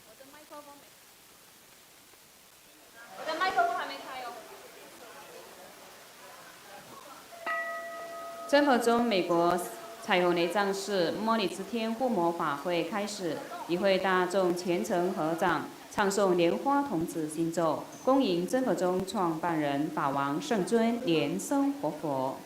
我的麦克风还没开哦。真佛宗美国彩虹内藏寺摩尼之天护摩法会开始，一会大众虔诚合掌，唱诵莲花童子心咒，恭迎真佛宗创办人法王圣尊莲生活佛。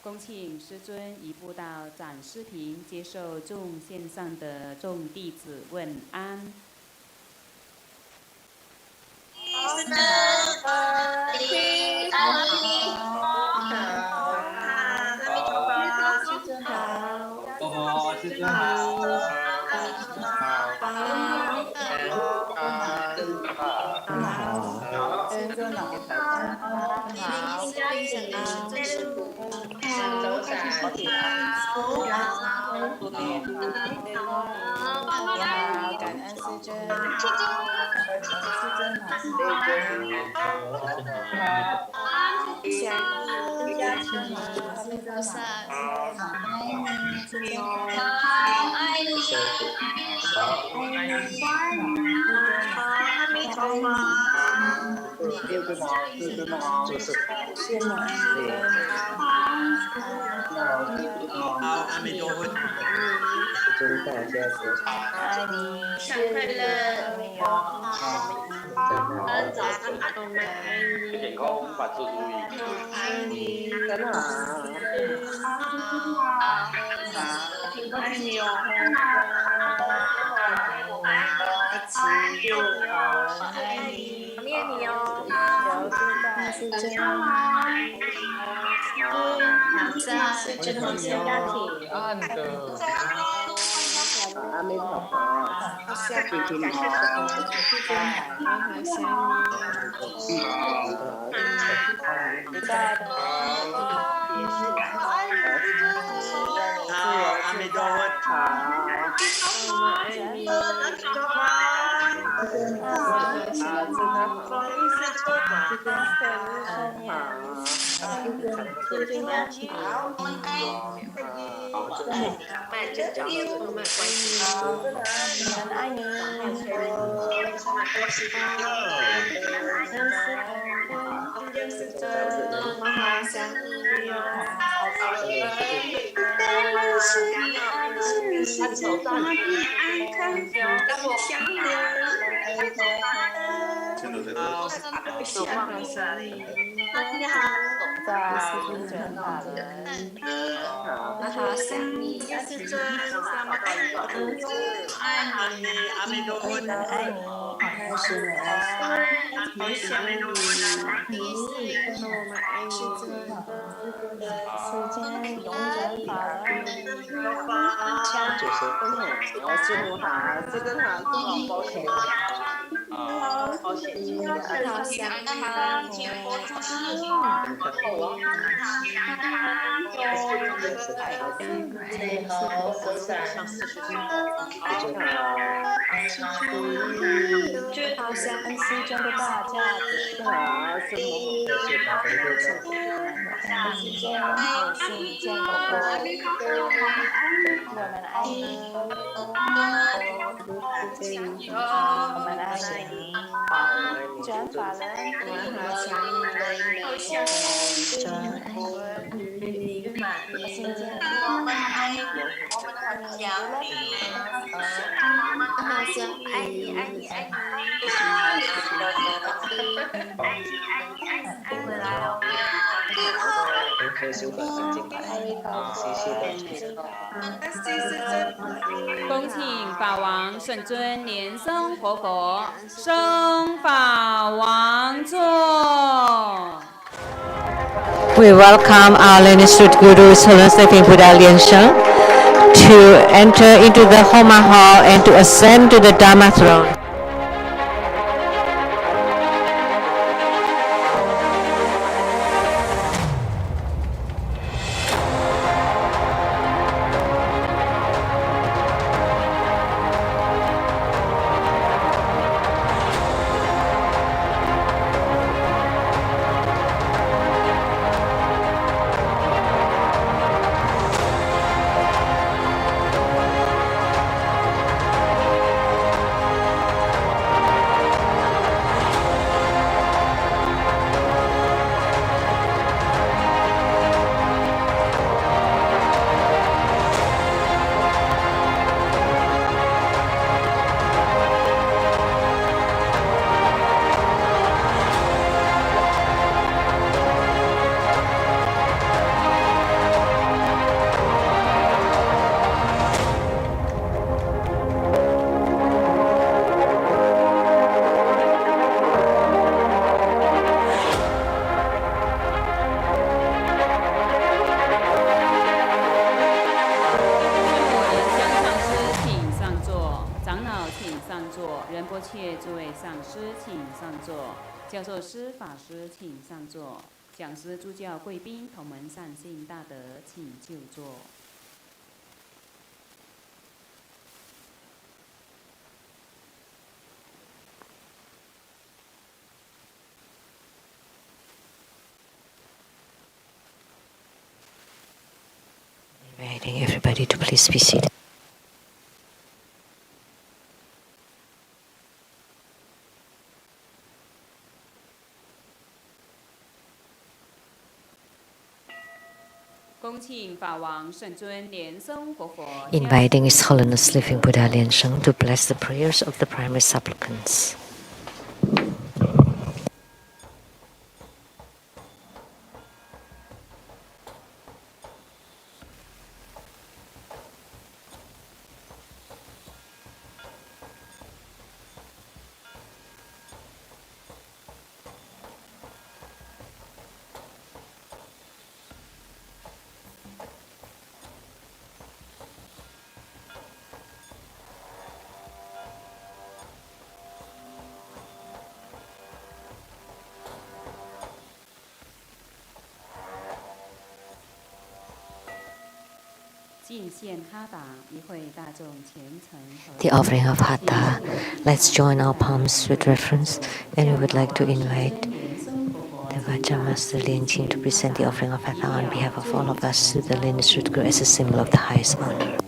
恭请师尊移步到展示屏，接受众线上的众弟子问安。健康万事如意。爱你，真好。爱你哦。爱你，念你哦。留住在世间。在这个家庭。暗的。阿弥陀佛。下体体好。好想你。大的也是爱你。好，阿弥陀佛。我爱你。爱你，阿弥陀佛，爱你。还是我爱你，还是你，我们爱你。时间永远发人，我记录哈，这个哈是好保险，保险金的，好想你，最后手上好像时间的大架子，什么？时间和时间的我们爱你，我们爱你，转发了，我想你，时间，好想爱你，爱你，爱你，回来哦。恭请法王圣尊莲生活佛升法王座。We welcome our Learned Guru His Holiness Living Buddha Lien Sheng to enter into the Homa Hall and to ascend to the Dharma throne. 仁波切诸位上师请上座，教授师法师请上座，讲师助教贵宾同门善信大德请就座。Inviting everybody to please be seated. Inviting His Holiness Living Buddha Lien Sheng to bless the prayers of the primary supplicants. The offering of Hatha. Let's join our palms with reverence, and we would like to invite the Vajra Master Lien Qing to present the offering of Hatha on behalf of all of us to the Learned Guru as a symbol of the highest honor.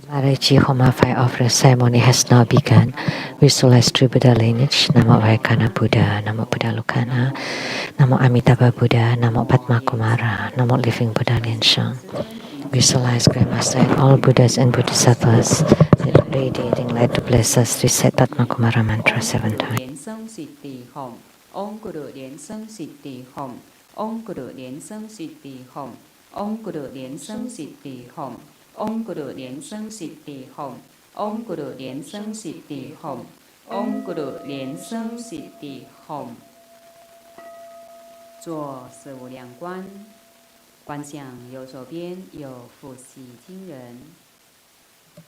Marici Homa fire offering ceremony has now begun. Visualize true Buddha lineage. Namo Vaikana Buddha, Namo Buddha Lokana, Namo Amitabha Buddha, Namo Padma Kumara, Namo Living Buddha Lianshang. Visualize Grandmaster and all Buddhas and Bodhisattvas with radiating light to bless us. Recite Padma Kumara mantra 7 times. Om Guru Lian Seng Siddhi Hom. Om Guru Lian Seng Siddhi Hom. Om Guru Lian Seng Siddhi Hom. Om Guru Lian Seng Siddhi Hom. Om Guru Lian Seng Siddhi Hom. Om Guru Lian Seng Siddhi Hom. 做四无量观，观想右手边有父系亲人。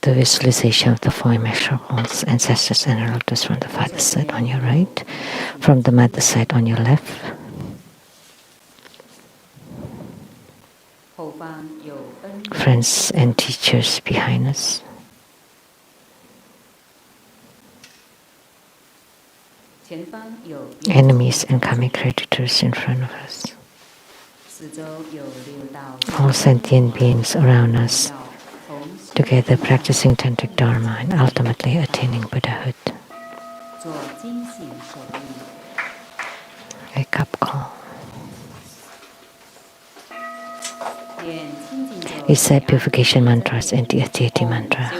The visualization of the four immeasurables, ancestors and relatives from the father's side on your right, from the mother's side on your left. Friends and teachers behind us. Enemies and karmic creditors in front of us. All sentient beings around us, together practicing tantric dharma and ultimately attaining Buddhahood. Wake up call. Recite purification mantras and the Atyeti mantra.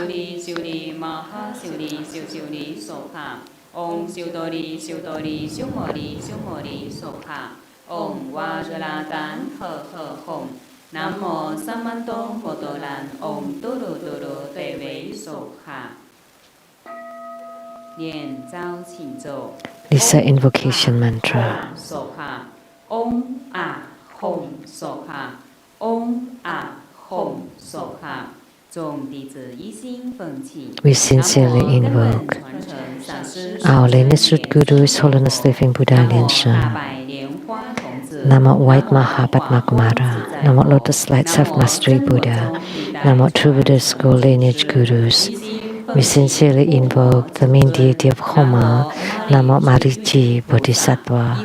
Om Vajra Sutra. Namo Samantong Potolan Om Turu Turu Tewei Sokha. Lisa invocation mantra. Om A Hom Sokha. Om A Hom Sokha. We sincerely invoke our lineage root Guru, His Holiness Living Buddha Lianshang. Namo White Maha Padma Kumara, Namo Lotus Light Self-Mastery Buddha, Namo True Buddha School Lineage Gurus. We sincerely invoke the main deity of Homa, Namo Marici Bodhisattva.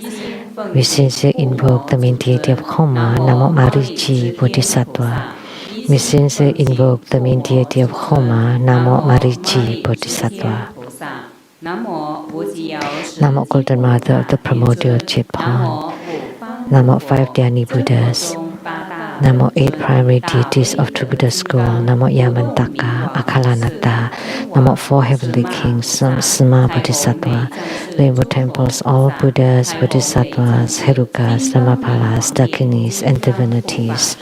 We sincerely invoke the main deity of Homa, Namo Marici Bodhisattva. We sincerely invoke the main deity of Homa, Namo Marici Bodhisattva. Namo Golden Mother of the Primordial Chitpan. Namo 5 Dhyani Buddhas. Namo 8 primary deities of True Buddha School. Namo Yamantaka, Akalanata. Namo 4 heavenly kings, Sima Bodhisattva. Rainbow temples, all Buddhas, Bodhisattvas, Herukas, Dhammapalas, Dakinis, and divinities.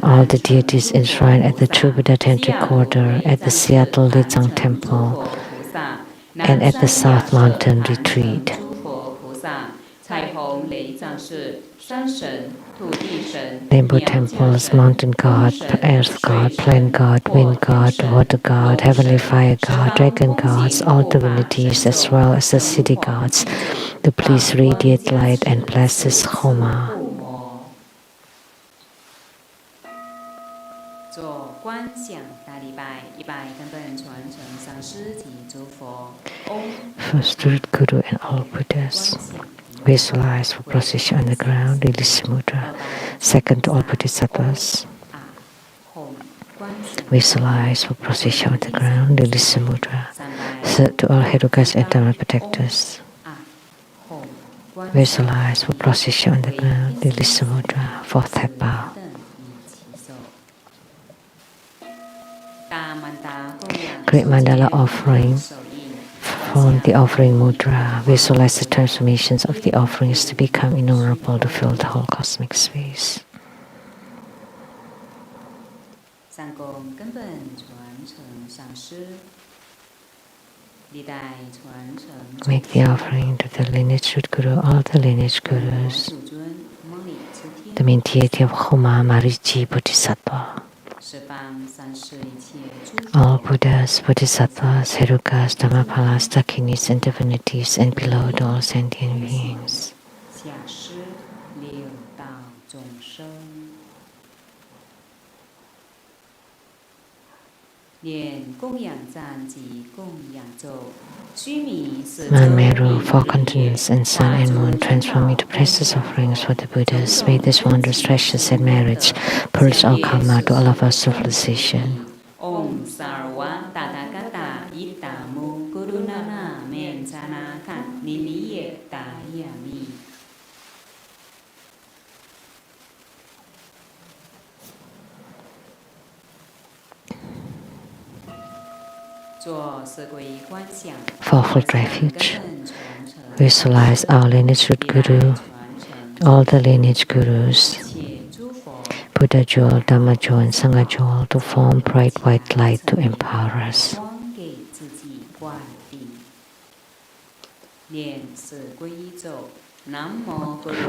All the deities enshrined at the True Buddha Tantric Order, at the Seattle Lizang Temple, and at the South Mountain Retreat. Rainbow temples, mountain god, earth god, plant god, wind god, water god, heavenly fire god, dragon gods, all divinities as well as the city gods, to please radiate light and bless this Homa. First root Guru and all Buddhas. Visualize for procession on the ground, release mudra. Second to all Bodhisattvas. Visualize for procession on the ground, release mudra. Third to all Herukas and Dhamma protectors. Visualize for procession on the ground, release mudra. Fourth head bow. Great mandala offering. From the offering mudra, visualize the transformations of the offerings to become innumerable to fill the whole cosmic space. Make the offering to the lineage root Guru, all the lineage Gurus, the main deity of Homa, Marici Bodhisattva. All Buddhas, Bodhisattvas, Herukas, Dhammapalas, Dakinis, and divinities, and below all sentient beings. Man may rule four continents, and sun and moon transform into precious offerings for the Buddhas. May this wondrous treasure set marriage purge all karma to all of our civilization. Om Sarva Tathagata Ittamu Gurunana Menchana Kan Niniye Dayami. Fourfold refuge. Visualize our lineage root guru, all the lineage gurus, Buddha jewel, Dhamma jewel, and Sangha jewel to form bright white light to empower us.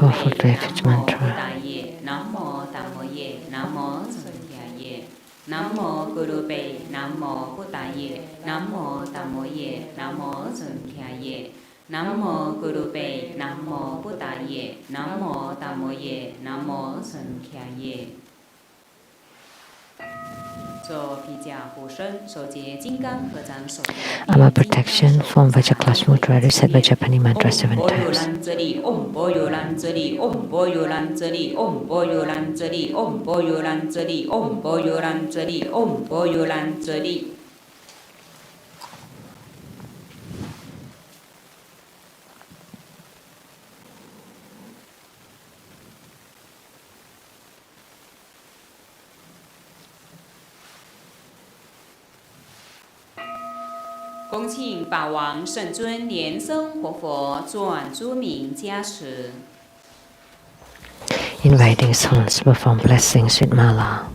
Fourfold refuge mantra. Namo Guru Be, Namo Buddhaye, Namo Dhammoye, Namo Sankhyaye. Namo Guru Be, Namo Buddhaye, Namo Dhammoye, Namo Sankhyaye. Ama protection from Vajra Sutra, reset Vajrapani mantra 7 times. Om Boyo Lanzari, Om Boyo Lanzari, Om Boyo Lanzari, Om Boyo Lanzari, Om Boyo Lanzari, Om Boyo Lanzari. Inviting souls to perform blessings with mala.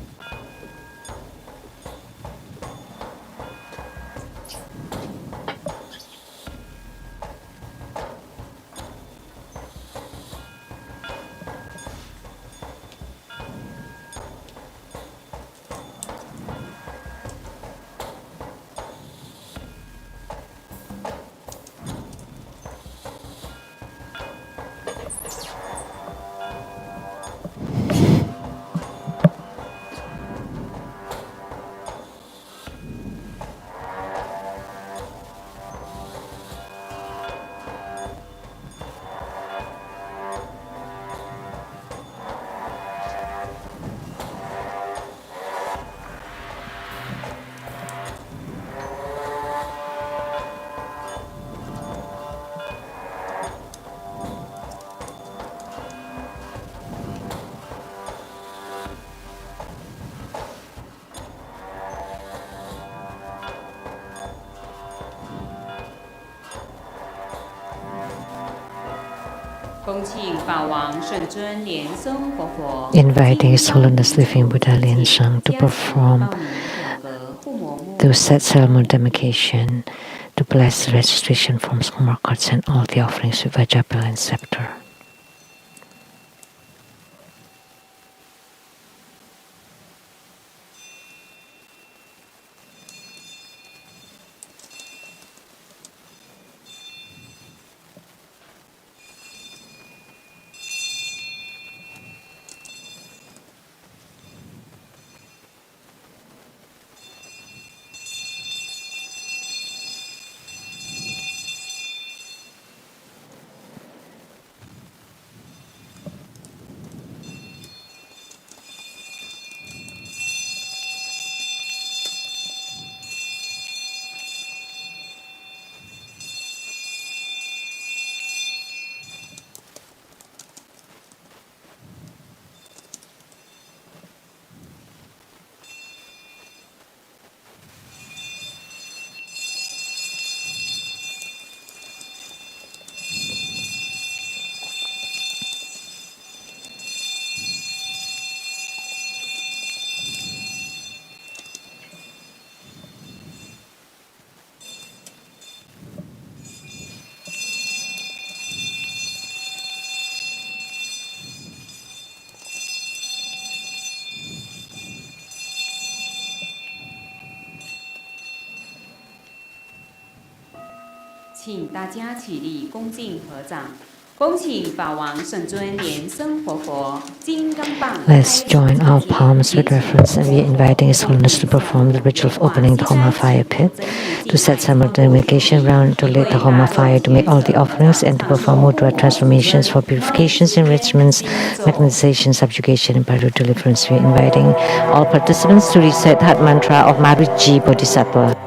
Inviting His Holiness Living Buddha Lien Sheng to perform the set ceremonial demarcation, to bless the registration forms, mark cards, and all the offerings with Vajra and scepter. 恭请法王圣尊莲生活佛金刚棒。Let's join our palms with reference, and we are inviting His Holiness to perform the ritual of opening the Homa fire pit, to set simultaneous round, to light the Homa fire, to make all the offerings, and to perform mudra transformations for purifications, enrichments, magnetization, subjugation, and pyrrho deliverance. We are inviting all participants to recite Hat Mantra of Mariji Bodhisattva.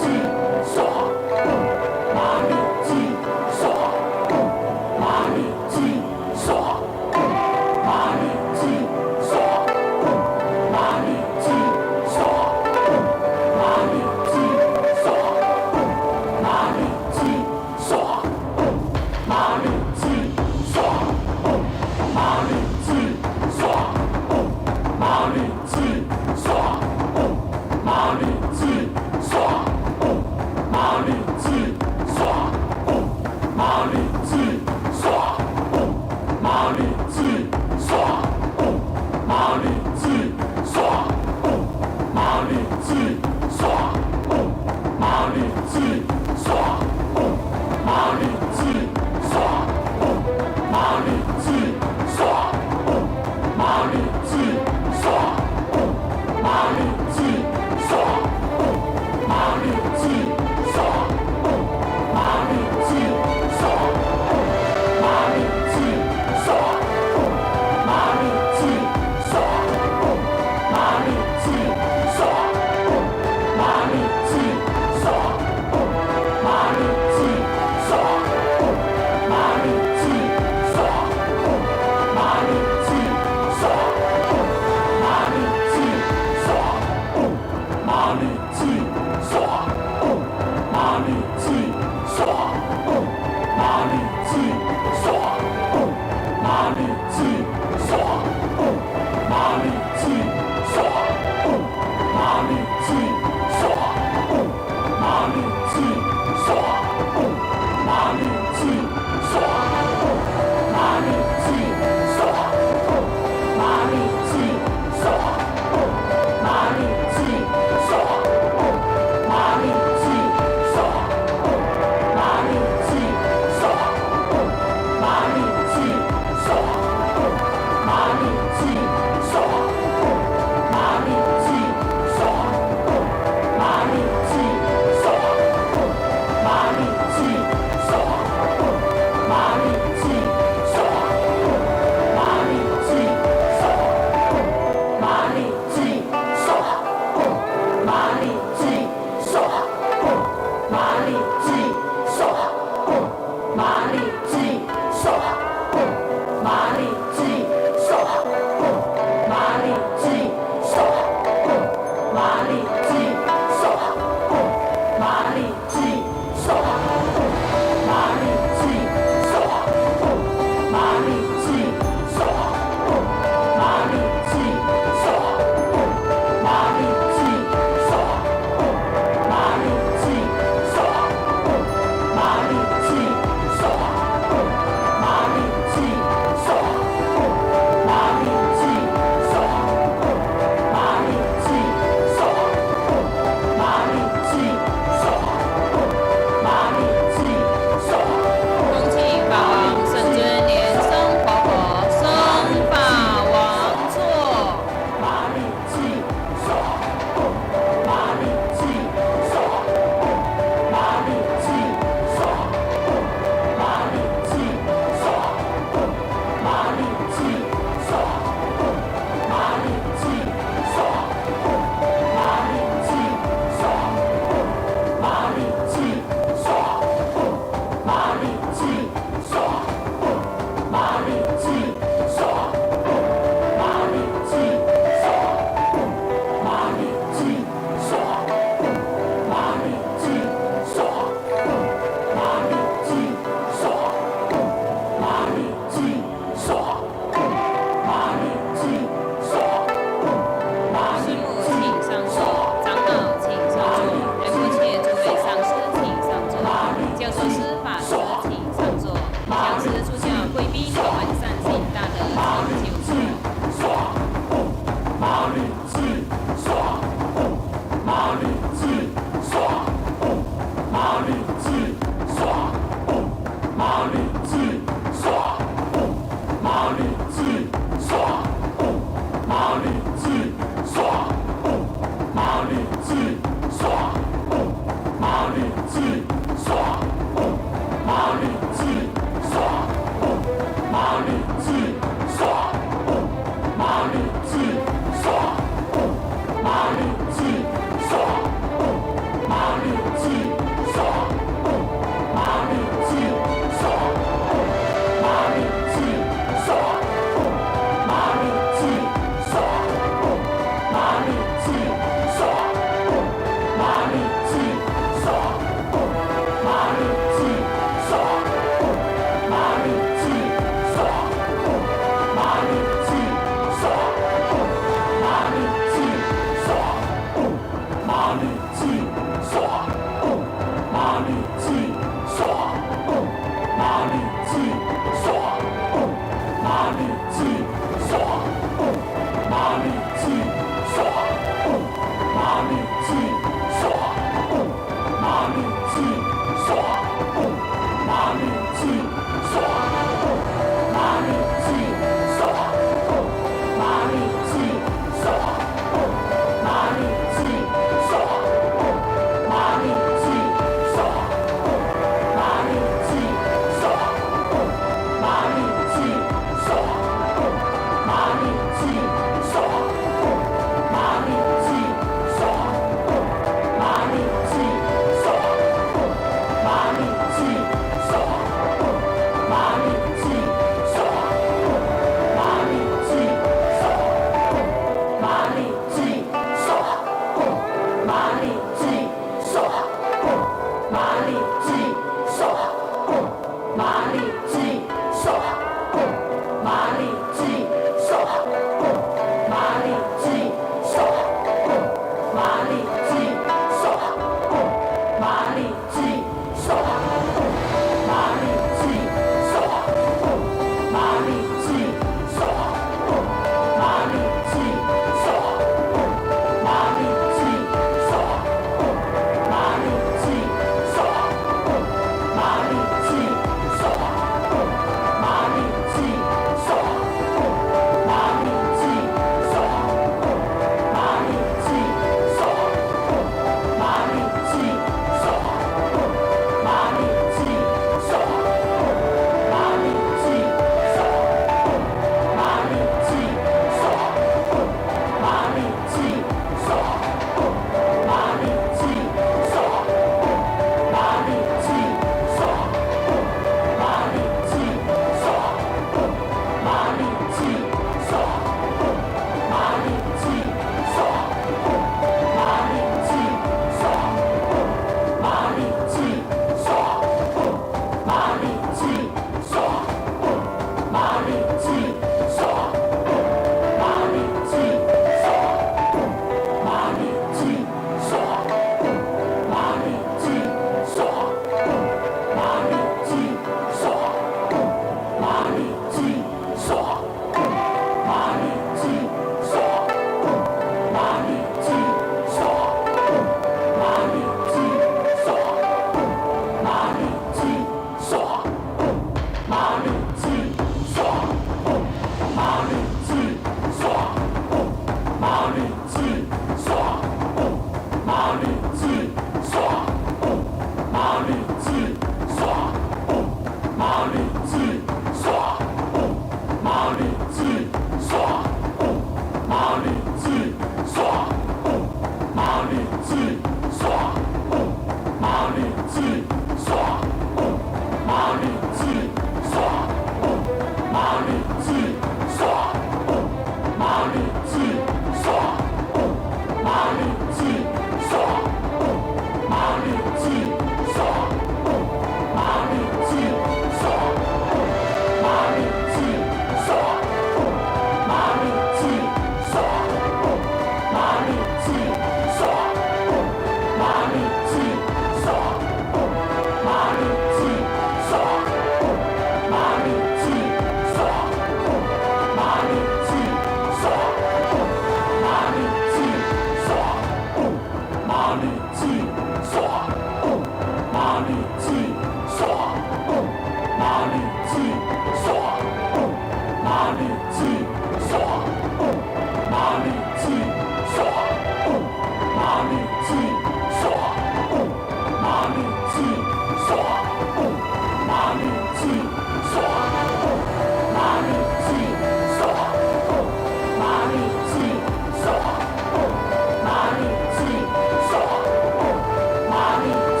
马里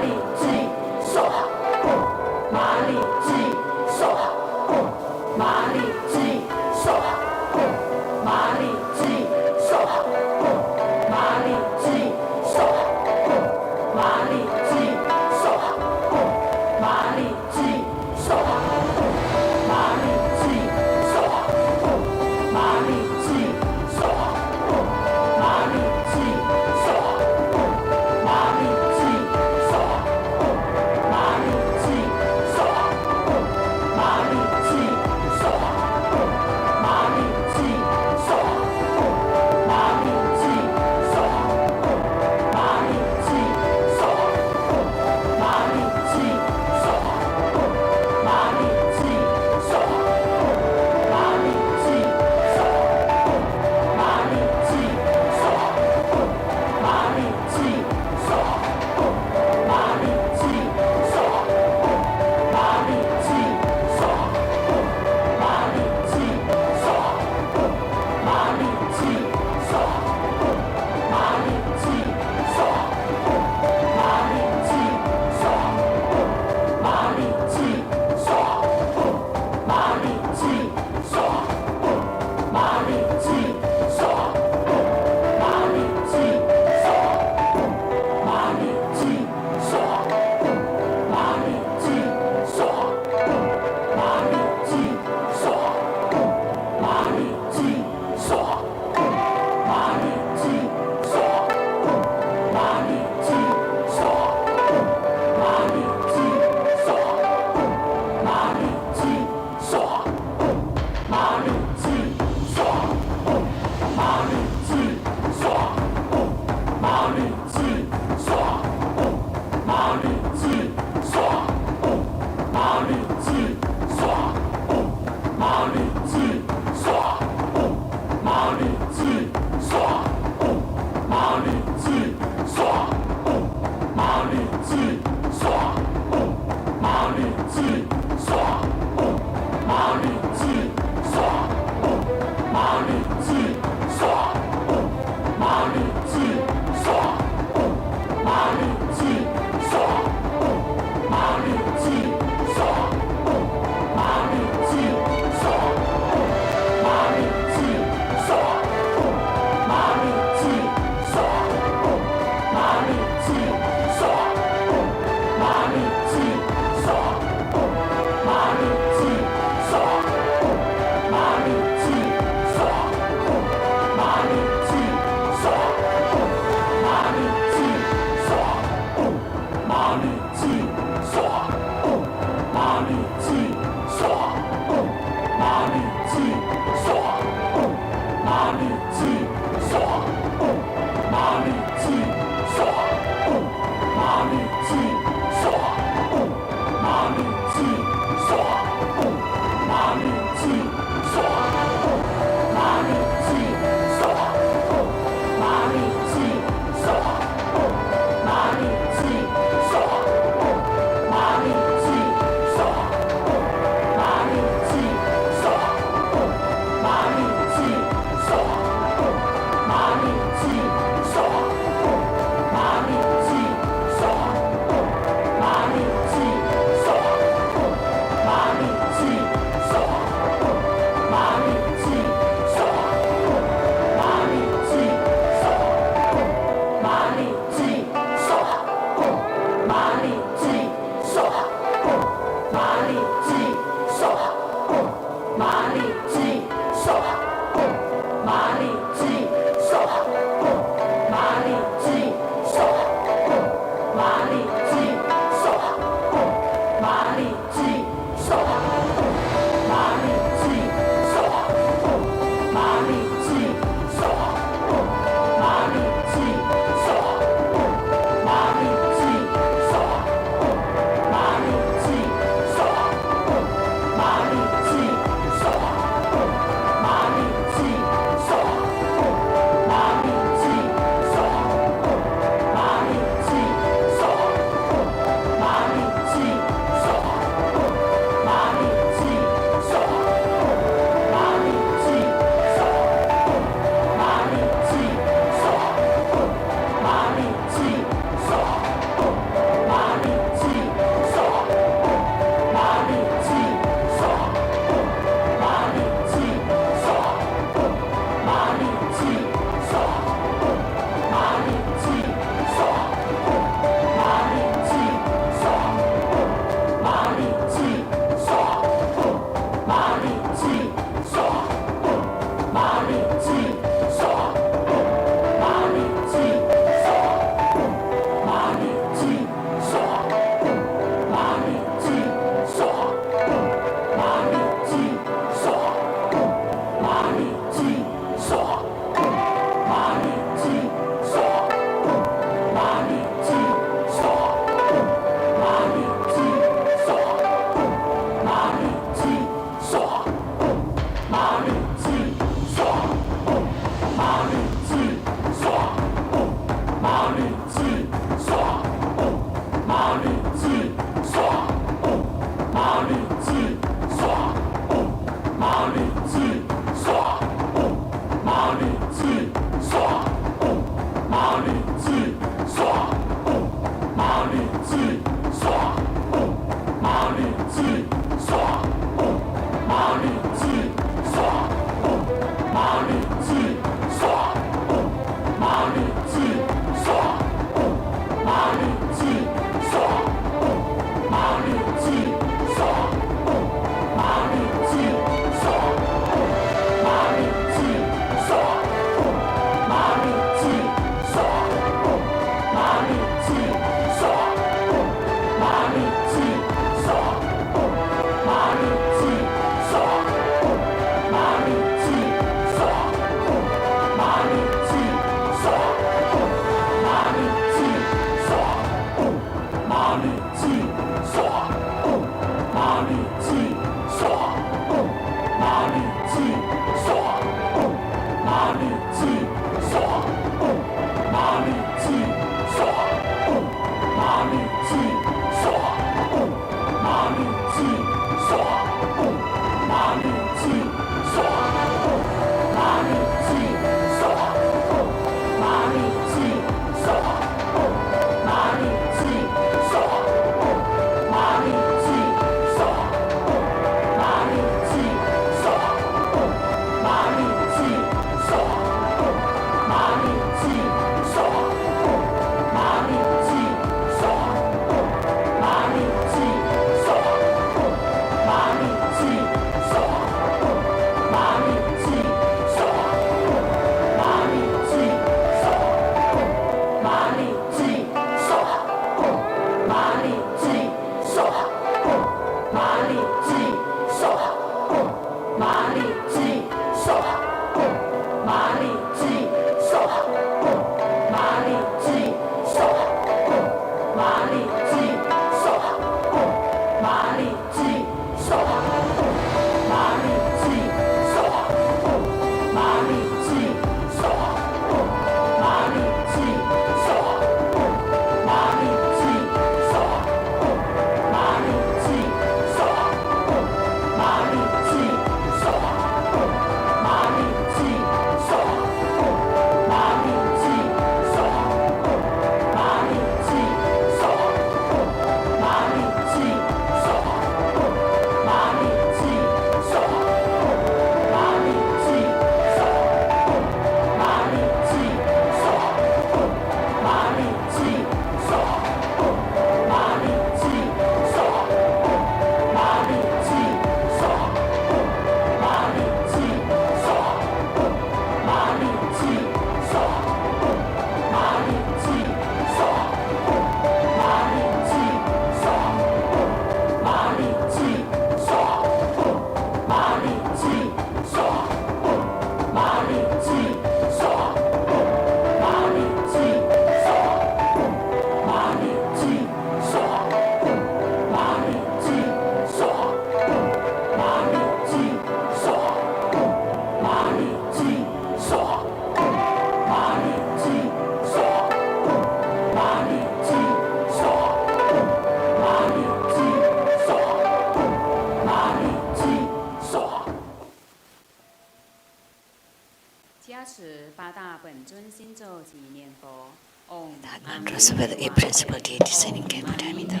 持八大本尊心咒及念佛。Om Mantras with a principal deity descending came to Amida.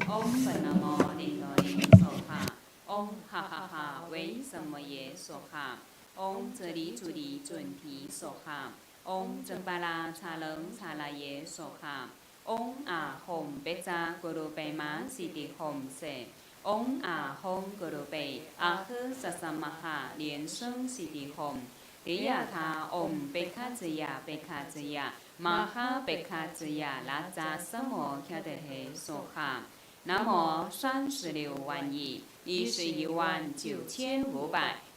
Om 本南无林多林梭哈。Om 哈哈哈为什么耶梭哈。Om 这里主里准提梭哈。Om 正巴拉查楞查拉耶梭哈。Om 阿吽贝扎咕噜贝玛西迪吽塞。Om 阿吽咕噜贝阿呵萨萨玛哈连声西迪吽。利亚他 Om 贝卡兹亚贝卡兹亚。玛哈贝卡兹亚拉扎萨摩卡德嘿梭哈。南无361500，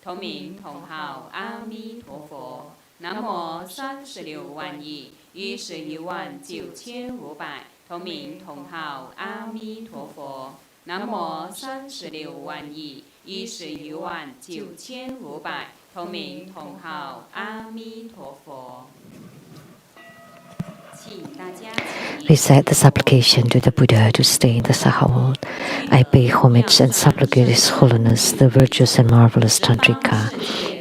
同名同号阿弥陀佛。南无361500，同名同号阿弥陀佛。南无361500，同名同号阿弥陀佛。Recite the supplication to the Buddha to stay in the Saha world. I pay homage and supplicate His Holiness, the virtuous and marvelous Tantrika,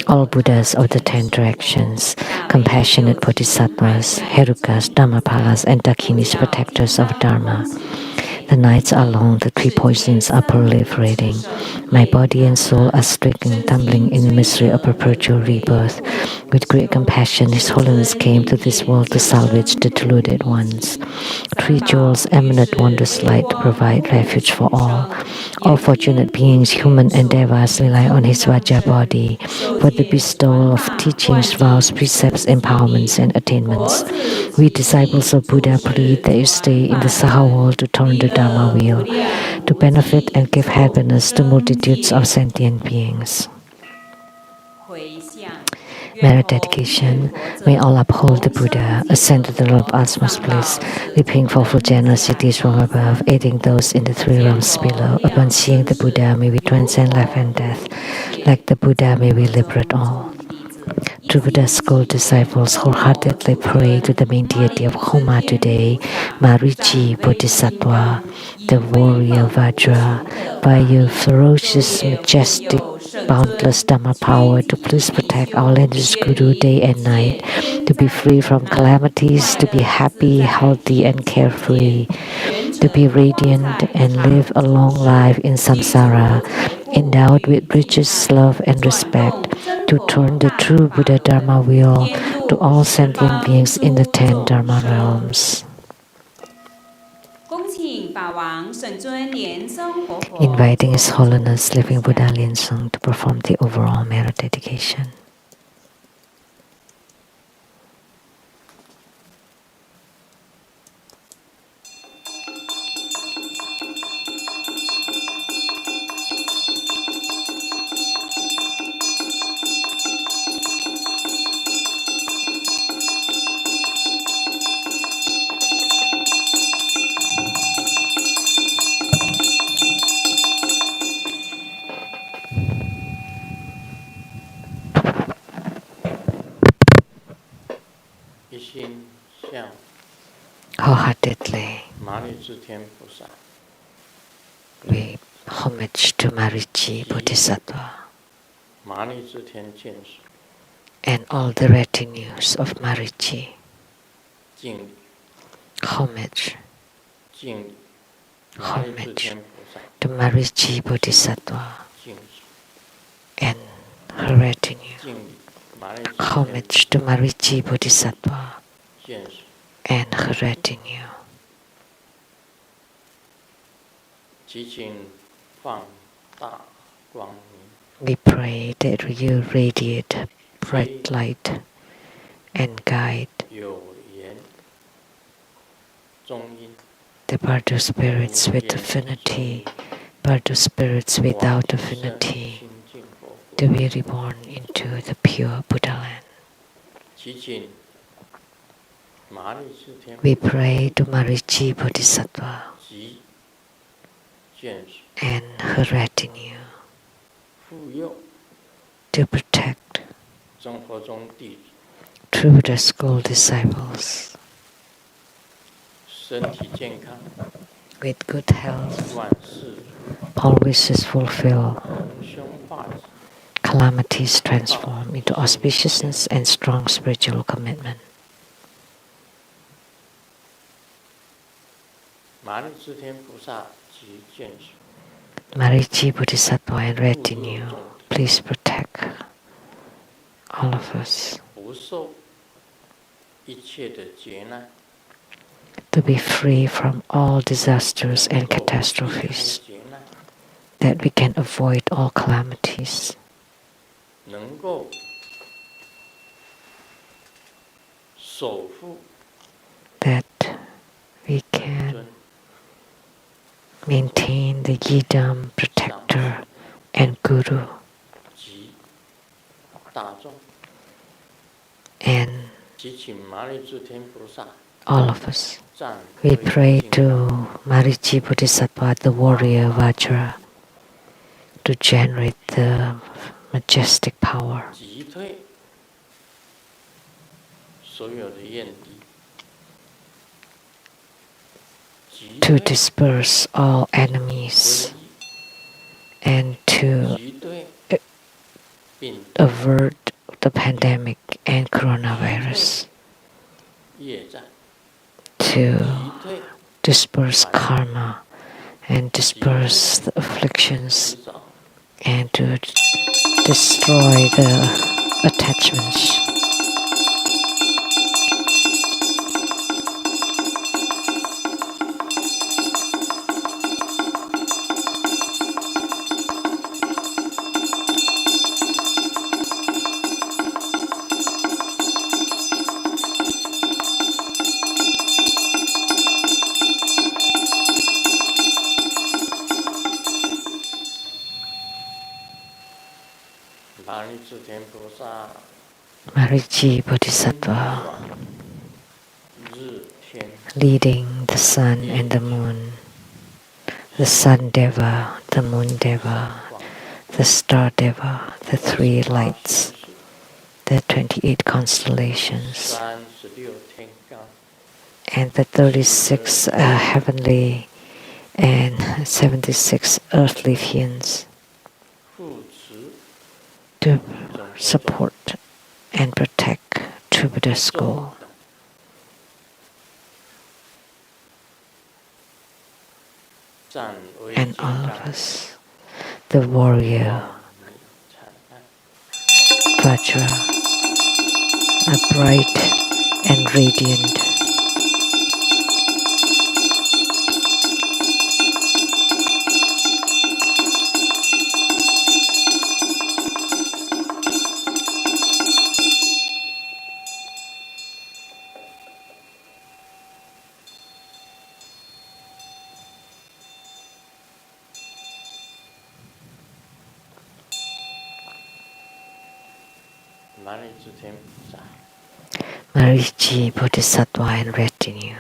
all Buddhas of the 10 directions, compassionate Bodhisattvas, Herukas, Dhammapalas, and Dakinis, protectors of Dharma. The nights are long, the 3 poisons are proliferating. My body and soul are stricken, tumbling in the misery of perpetual rebirth. With great compassion, His Holiness came to this world to salvage the deluded ones. 3 jewels emanate wondrous light to provide refuge for all. All fortunate beings, human and devas, rely on His Vajra body for the bestowal of teachings, vows, precepts, empowerments, and attainments. We disciples of Buddha plead that you stay in the Saha world to turn the Dharma wheel, to benefit and give happiness to multitudes of sentient beings. Merit dedication. May all uphold the Buddha, ascend to the Lord of utmost bliss, reaping fourfold generosities from above, aiding those in the 3 realms below. Upon seeing the Buddha, may we transcend life and death. Like the Buddha, may we liberate all. True Buddha's school disciples wholeheartedly pray to the main deity of Homa today, Marici Bodhisattva, the warrior Vajra, by your ferocious, majestic, boundless Dhamma power to please protect our lineage Guru day and night, to be free from calamities, to be happy, healthy, and carefree, to be radiant and live a long life in samsara, endowed with riches, love, and respect, to turn the true Buddha Dharma wheel to all sentient beings in the 10 Dharma realms. Inviting His Holiness Living Buddha Linsung to perform the overall merit dedication. Wholeheartedly, we homage to Marici Bodhisattva and all the retinues of Marici. Homage, homage to Marici Bodhisattva and her retinue. Homage to Marici Bodhisattva and her retinue. We pray that you radiate bright light and guide the Bardo spirits with affinity, Bardo spirits without affinity, to be reborn into the pure Buddha land. We pray to Marici Bodhisattva and her retinue to protect true Buddha school disciples with good health, all wishes fulfilled, calamities transform into auspiciousness and strong spiritual commitment. Marici Bodhisattva and retinue, please protect all of us to be free from all disasters and catastrophes, that we can avoid all calamities, that we can maintain the Yidam, protector, and Guru, and all of us. We pray to Marici Bodhisattva, the warrior Vajra, to generate the majestic power, to disperse all enemies and to avert the pandemic and coronavirus, to disperse karma and disperse the afflictions and to destroy the attachments. Marici Bodhisattva, leading the sun and the moon, the sun deva, the moon deva, the star deva, the three lights, the 28 constellations, and the 36 heavenly and 76 earthly fiends, to support and protect True Buddha School. And all of us, the warrior Vajra, are bright and radiant. Marici Bodhisattva and retinue,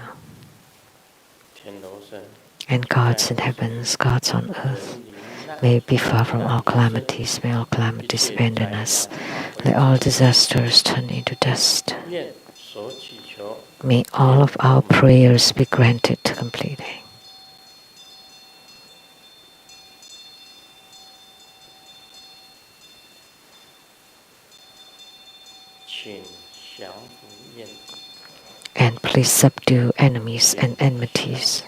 and gods in heavens, gods on earth, may be far from all calamities, may all calamities abandon us, let all disasters turn into dust. May all of our prayers be granted completely. And please subdue enemies and enmities.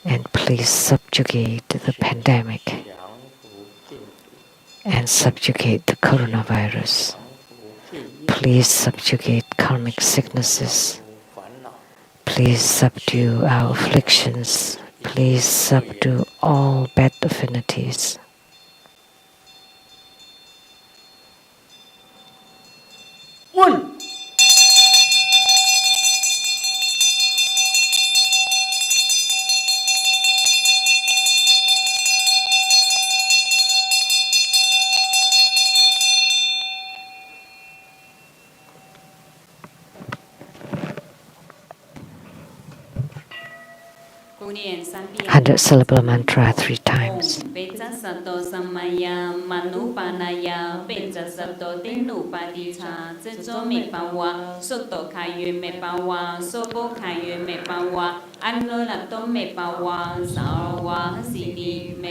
And please subjugate the pandemic. And subjugate the coronavirus. Please subjugate karmic sicknesses. Please subdue our afflictions. Please subdue all bad affinities. Hundred syllable mantra 3 times.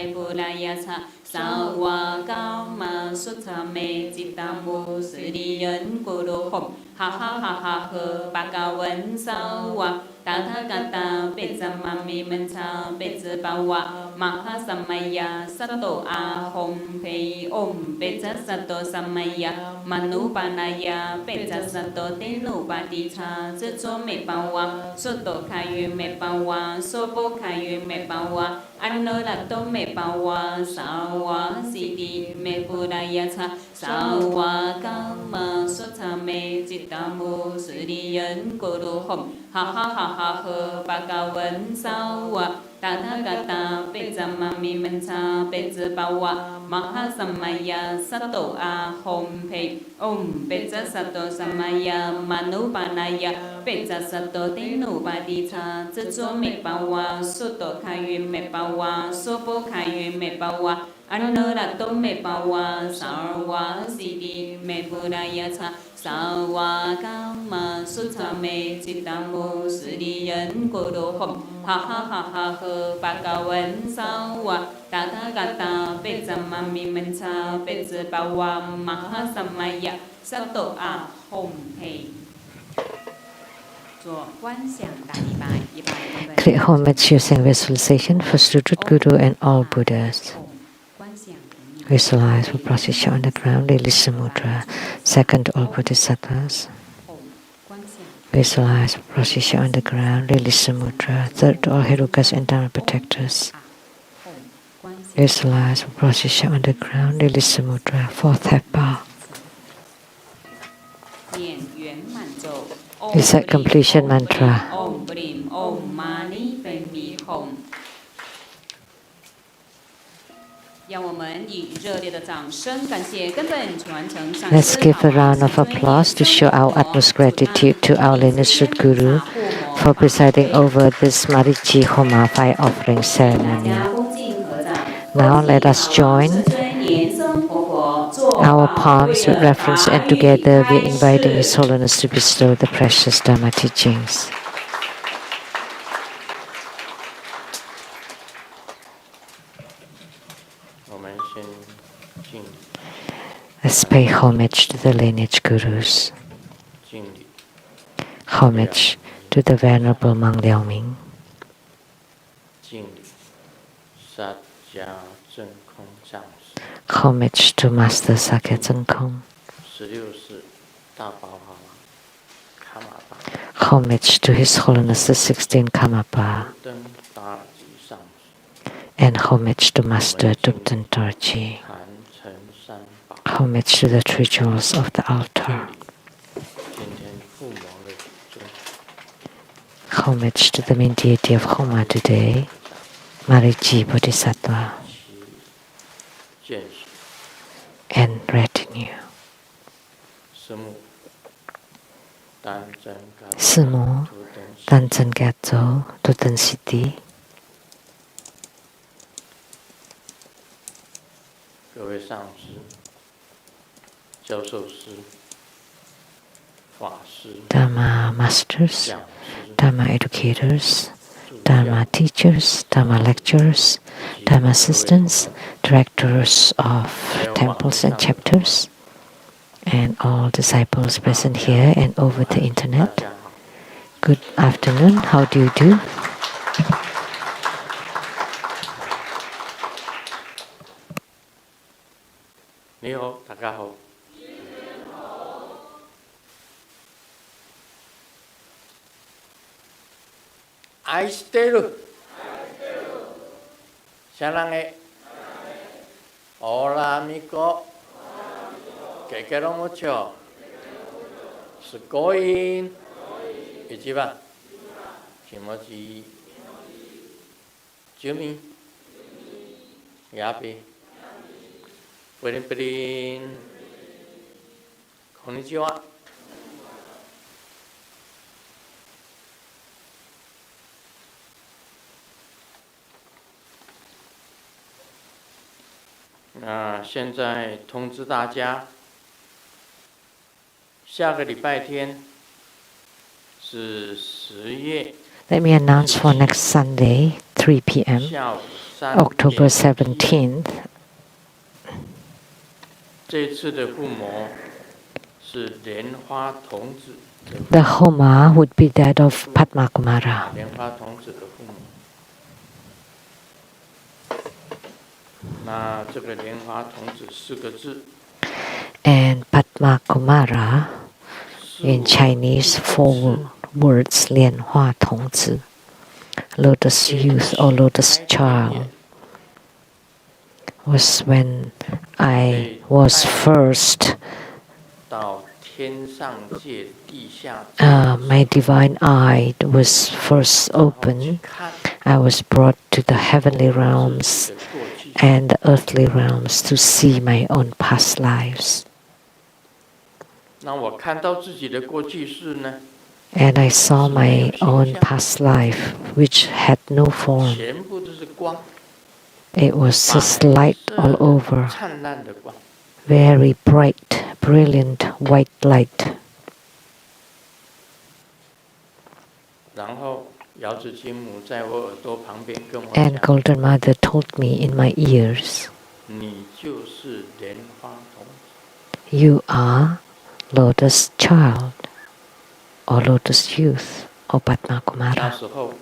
me puraya cha sawa kama sutta me cittamu sriyan guru hom ha ha ha ha he bhagavan sawa tathagata peccamami mancha peccabawa maha samaya sato ahom pe om pecca sato samaya manupanaya pecca sato tenupadicha zzo me bawa soto kayu me bawa sopo kayu me bawa annorato me bawa sawa siti me puraya cha sawa kama sutta me cittamu sriyan guru hom ha ha ha ha he bhagavan sawa tathagata peccamami mancha peccabawa maha samaya sato ahom pe om pecca sato samaya manupanaya pecca sato tenupadicha zzo me bawa soto kayu me bawa sopo kayu me bawa annorato me bawa sarva siddhi me puraya cha sawa kama sutta me cittamu sriyan guru hom ha ha ha ha he bhagavan sawa tathagata peccamami mancha peccabawa maha samaya sato ahom pe Create homage using visualization for Sutrat Guru and all Buddhas. Visualize Viprasisha on the ground, release the mudra. Second, all Bodhisattvas. Visualize Viprasisha on the ground, release the mudra. Third, all Herukas and Dharma protectors. Visualize Viprasisha on the ground, release the mudra. Fourth, have power. Recite completion mantra. Om Brim Om Mani Padme Hum. Let's give a round of applause to show our utmost gratitude to our lineage Guru for presiding over this Marichi Homa fire offering ceremony. Now let us join our palms with reference, and together we are inviting His Holiness to bestow the precious Dharma teachings. Let's pay homage to the lineage Gurus. Homage to the Venerable Mang Liaoming. Homage to Master Sakya Zengkong. Homage to His Holiness the 16th Karmapa. And homage to Master Dupten Dorji. Homage to the three jewels of the altar. Homage to the main deity of Homa today, Marichi Bodhisattva and retinue. Semu, Tanzen Gatso, Duten Siti. Dharma masters, Dharma educators, Dharma teachers, Dharma lecturers, Dharma assistants, directors of temples and chapters, and all disciples present here and over the internet. Good afternoon, how do you do? 아이시테루 사랑해 오라미코 깨깨로무쳐 스코인 이지바 김어지 주미 야비 뿌린뿌린 konnichiwa.那现在通知大家，下个礼拜天是10月。Let me announce for next Sunday, 3 p.m. 下午3 October 点 17th. 这次的护摩是莲花童子的护 The 摩 Homa would be that of Padma Kumara. 莲花童子的护摩。那这个莲花童子4个字， And Padma Kumara, in Chinese, 4 words, 莲花童子, lotus youth or lotus child, was when I was first, 到天上界地下界 my divine eye was first 然后去 opened. 看 I was brought to the heavenly 自 realms 己的过去， and the earthly realms to see my own past lives. 那我看到自己的过去式呢， And I saw my own past life, which had no form. 全部都是光， It was 白 just light 色 all 的 over, 灿烂的光。 very bright, brilliant white light. 然后瑶池金母在我耳朵旁边跟我 And 讲， Golden Mother told me in my ears, 你就是莲花童子。 you are Lotus Child, or Lotus Youth, or Padma 那 Kumara. 时候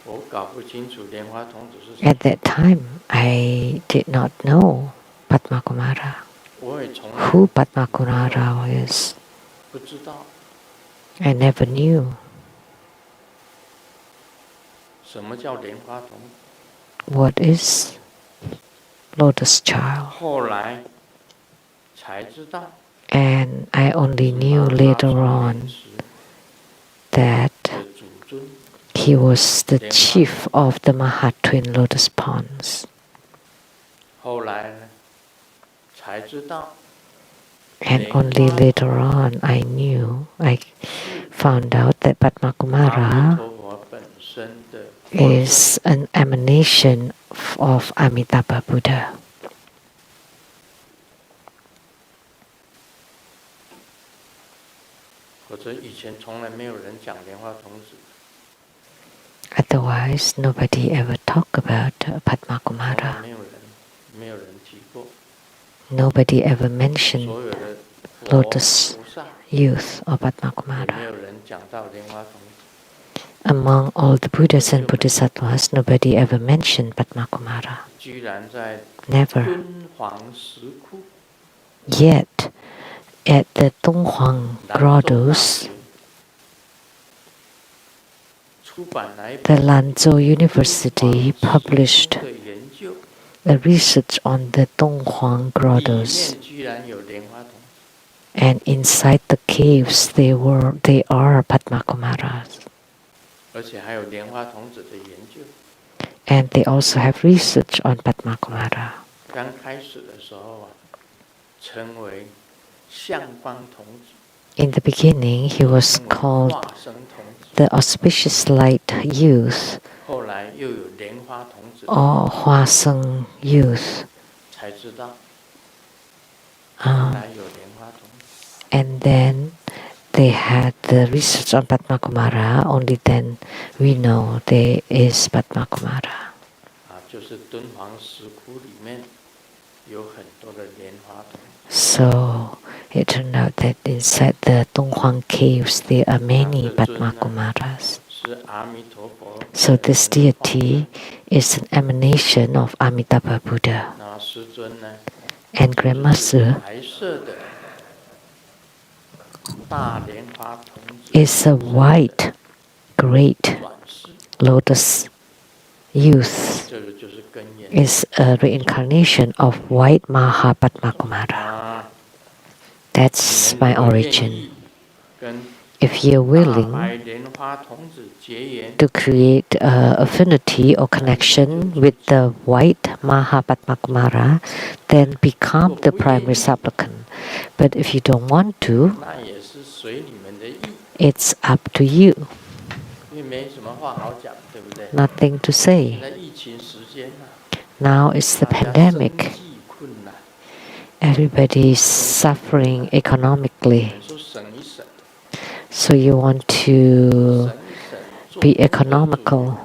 我搞不清楚莲花童子是什 At 么， that time, I did not know Padma Kumara. 我也从来 Who Padma Kumara is, 不知道 I never knew. 什么叫莲花童子。 What is Lotus Child? 后来才知道， And I only 是 knew 麻 later 庄 on 莲池 that 的祖尊。 he was the chief of the Maha Twin Lotus Ponds. 后来呢，才知道 And only later on I found out that Padma 阿弥 Kumara 陀佛本身的 is an emanation of Amitabha Buddha. 否则以前从来没有人讲莲花童子， Otherwise, nobody ever talked about Padma 从来 Kumara. 没有人提过。 Nobody ever mentioned 所有的佛 Lotus 菩萨 Youth or Padma 也没 Kumara. 有人讲到莲花童子， Among all the Buddhas and Bodhisattvas, nobody ever mentioned Padma Kumara. 居然在 Never. 敦煌石窟 Yet, at the Donghuang 兰州大 Grottos, 学出版了一 the 本 Lanzhou University 敦煌石窟 published 的研究， a research on the Donghuang 里 Grottos, 面居然有莲花童子。 and inside the caves they are Padma Kumaras, 而且还有莲花童子的研究。 and they also have research on Padma Kumara. 刚开始的时候啊，称为相方童子， In the beginning, he was 称为 called 化生童子， the Auspicious Light Youth 后来又有莲花童子， or Huaseng Youth, 才知道原来有莲花童子。 and then they had the research on Padma Kumara. Only then we know there is Padma Kumara. 就是敦煌石窟里面有很多的莲花童子。 So it turned out that inside the Donghuang caves there are many Padma Kumaras. 是阿弥陀佛。 So this deity is an emanation of Amitabha Buddha. 那师尊呢？ And Grandmaster 白色的大莲花童子 is a white, great 转世， lotus youth, 这个就是根源。 is a reincarnation of white Mahapadma Kumara. That's my 你们如果愿 origin. 意跟 If you're 大 willing 白莲花童子结缘， to create affinity or connection with the white Mahapadma Kumara, then become the primary supplicant. But if you don't want to, 那也是随你们的意， it's up to you. 因为没什么话好讲，对不对？ Nothing to say. 在疫情时间啊， Now it's the 大家生 pandemic. 计困难， Everybody is suffering economically. 说省一省， So you want to 省一省，做 be 功德 economical.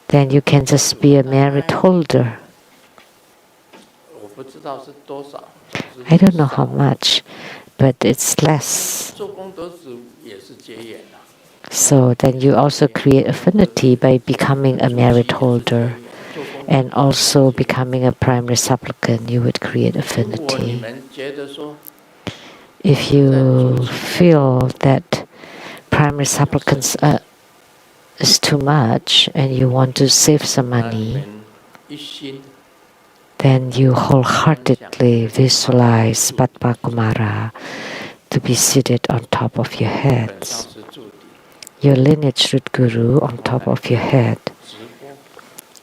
then you can just be a merit holder. I don't know how much, but it's less. So then you also create affinity by becoming a merit holder and also becoming a primary supplicant. You would create affinity. If you feel that primary supplicants is too much and you want to save some money, then you wholeheartedly visualize Padma Kumara to be seated on top of your heads, your lineage root guru on top of your head,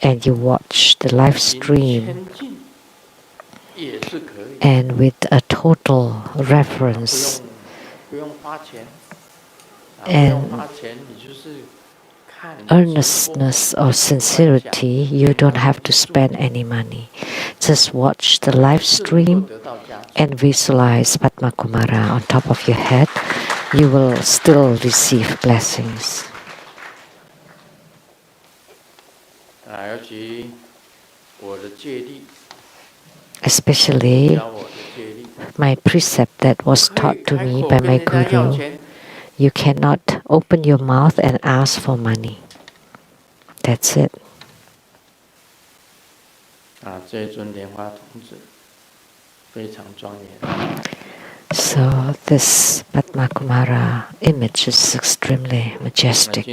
and you watch the live stream, and with a total reverence and earnestness or sincerity, you don't have to spend any money. Just watch the live stream and visualize Padma Kumara on top of your head. You will still receive blessings. Especially my precept that was taught to me by my guru. You cannot open your mouth and ask for money. That's it. So this Padma Kumara image is extremely majestic.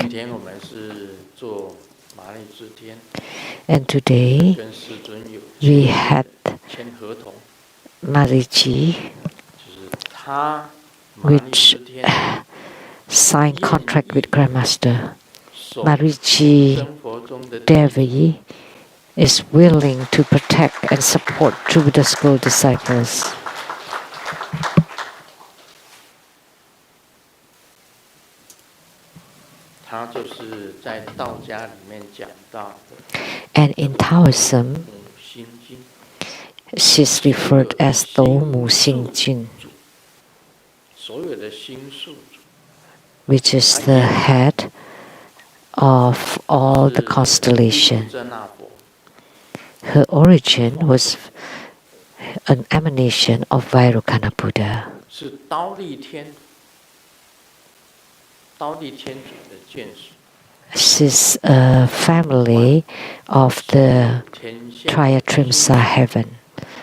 And today we had Mariji, which signed contract with Grandmaster. Mariji Devi is willing to protect and support true Buddha school disciples. And in Taoism, she's referred as Dou Mu Xing Jun, which is the head of all the constellation. Her origin was an emanation of Vairocana Buddha. She's a family of the Triatrimsa heaven.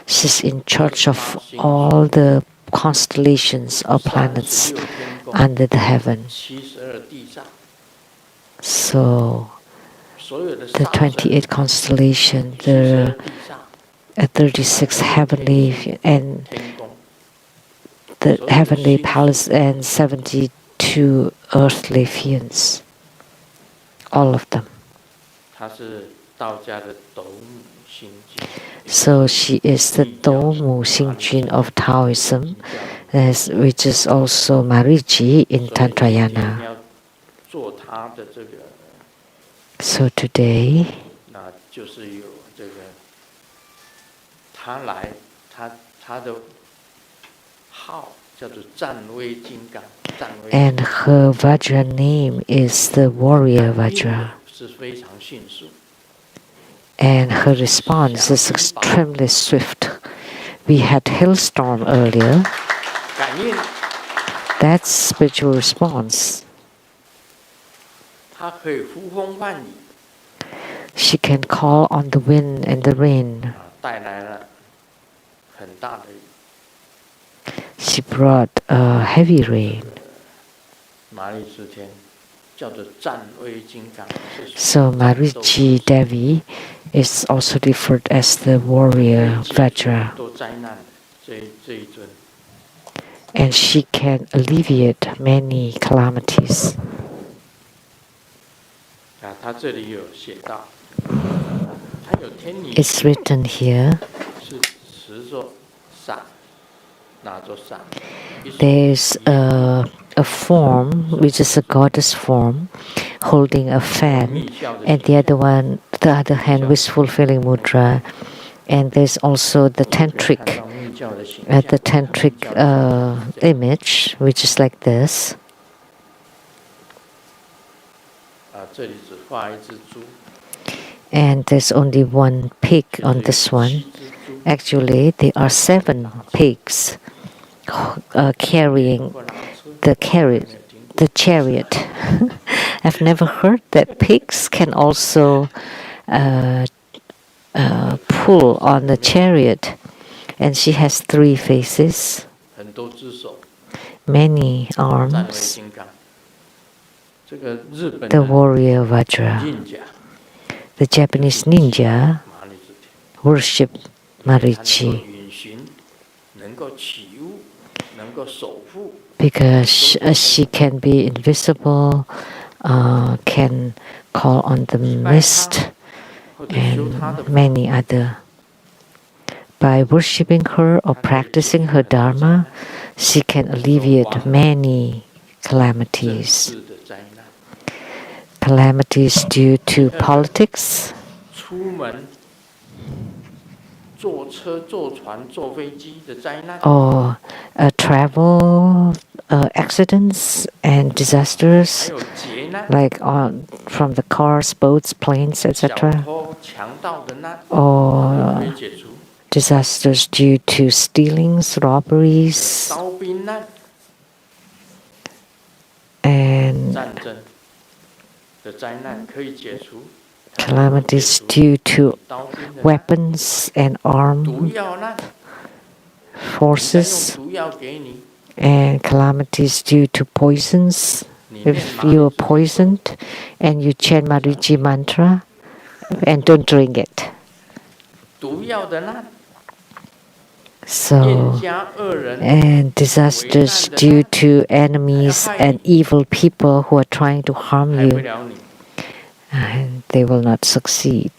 She's in charge of all the constellations or planets under the heaven. So the 28 constellations, the 36 heavenly and the heavenly palace and 72 earthly fiends. All of them. So she is the Dou Mu Xing Jun of Taoism, which is also Mariji in Tantrayana. So today, and her Vajra name is the warrior Vajra. And her response is extremely swift. We had hailstorm earlier. That's spiritual response. She can call on the wind and the rain. She brought a heavy rain. So Mariji Devi is also referred as the warrior Vajra. And she can alleviate many calamities. It's written here. There's a form, which is a goddess form, holding a fan, and the other hand was fulfilling mudra. And there's also the tantric image, which is like this. And there's only one pig on this one. Actually, there are 7 pigs carrying the chariot. I've never heard that pigs can also pull on the chariot. And she has 3 faces, many arms. The warrior Vajra, the Japanese ninja, worship Marichi because she can be invisible, can call on the mist, and many other. By worshipping her or practicing her dharma, she can alleviate many calamities. Calamities due to politics, or travel accidents and disasters, like from the cars, boats, planes, etc., or disasters due to stealings, robberies, and calamities due to weapons and armed forces, and calamities due to poisons. If you are poisoned and you chant Marichi mantra and don't drink it. So, and disasters due to enemies and evil people who are trying to harm you, and they will not succeed.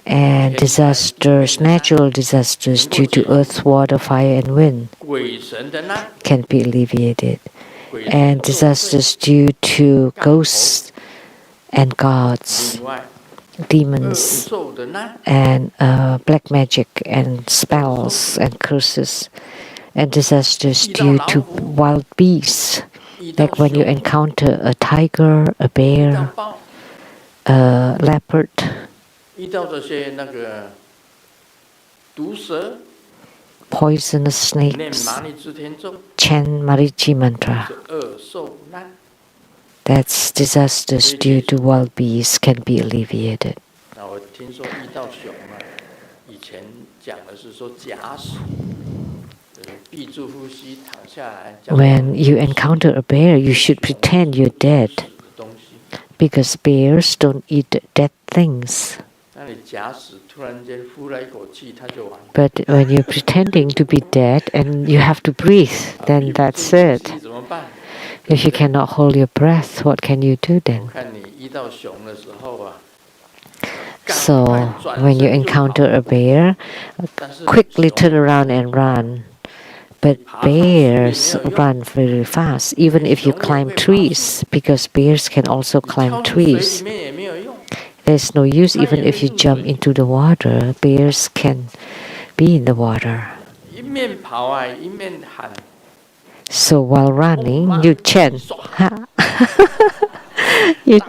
And disasters, natural disasters due to earth, water, fire, and wind can be alleviated. And disasters due to ghosts and gods, demons, and black magic and spells and curses, and disasters due to wild beasts, like when you encounter a tiger, a bear, a leopard, poisonous snakes, chant Marichi mantra. That's disasters due to wild beasts can be alleviated. When you encounter a bear, you should pretend you're dead, because bears don't eat dead things. But when you're pretending to be dead and you have to breathe, then that's it. If you cannot hold your breath, what can you do then? So, when you encounter a bear, quickly turn around and run. But bears run very fast, even if you climb trees, because bears can also climb trees. There's no use even if you jump into the water. Bears can be in the water. So while running, you chant. You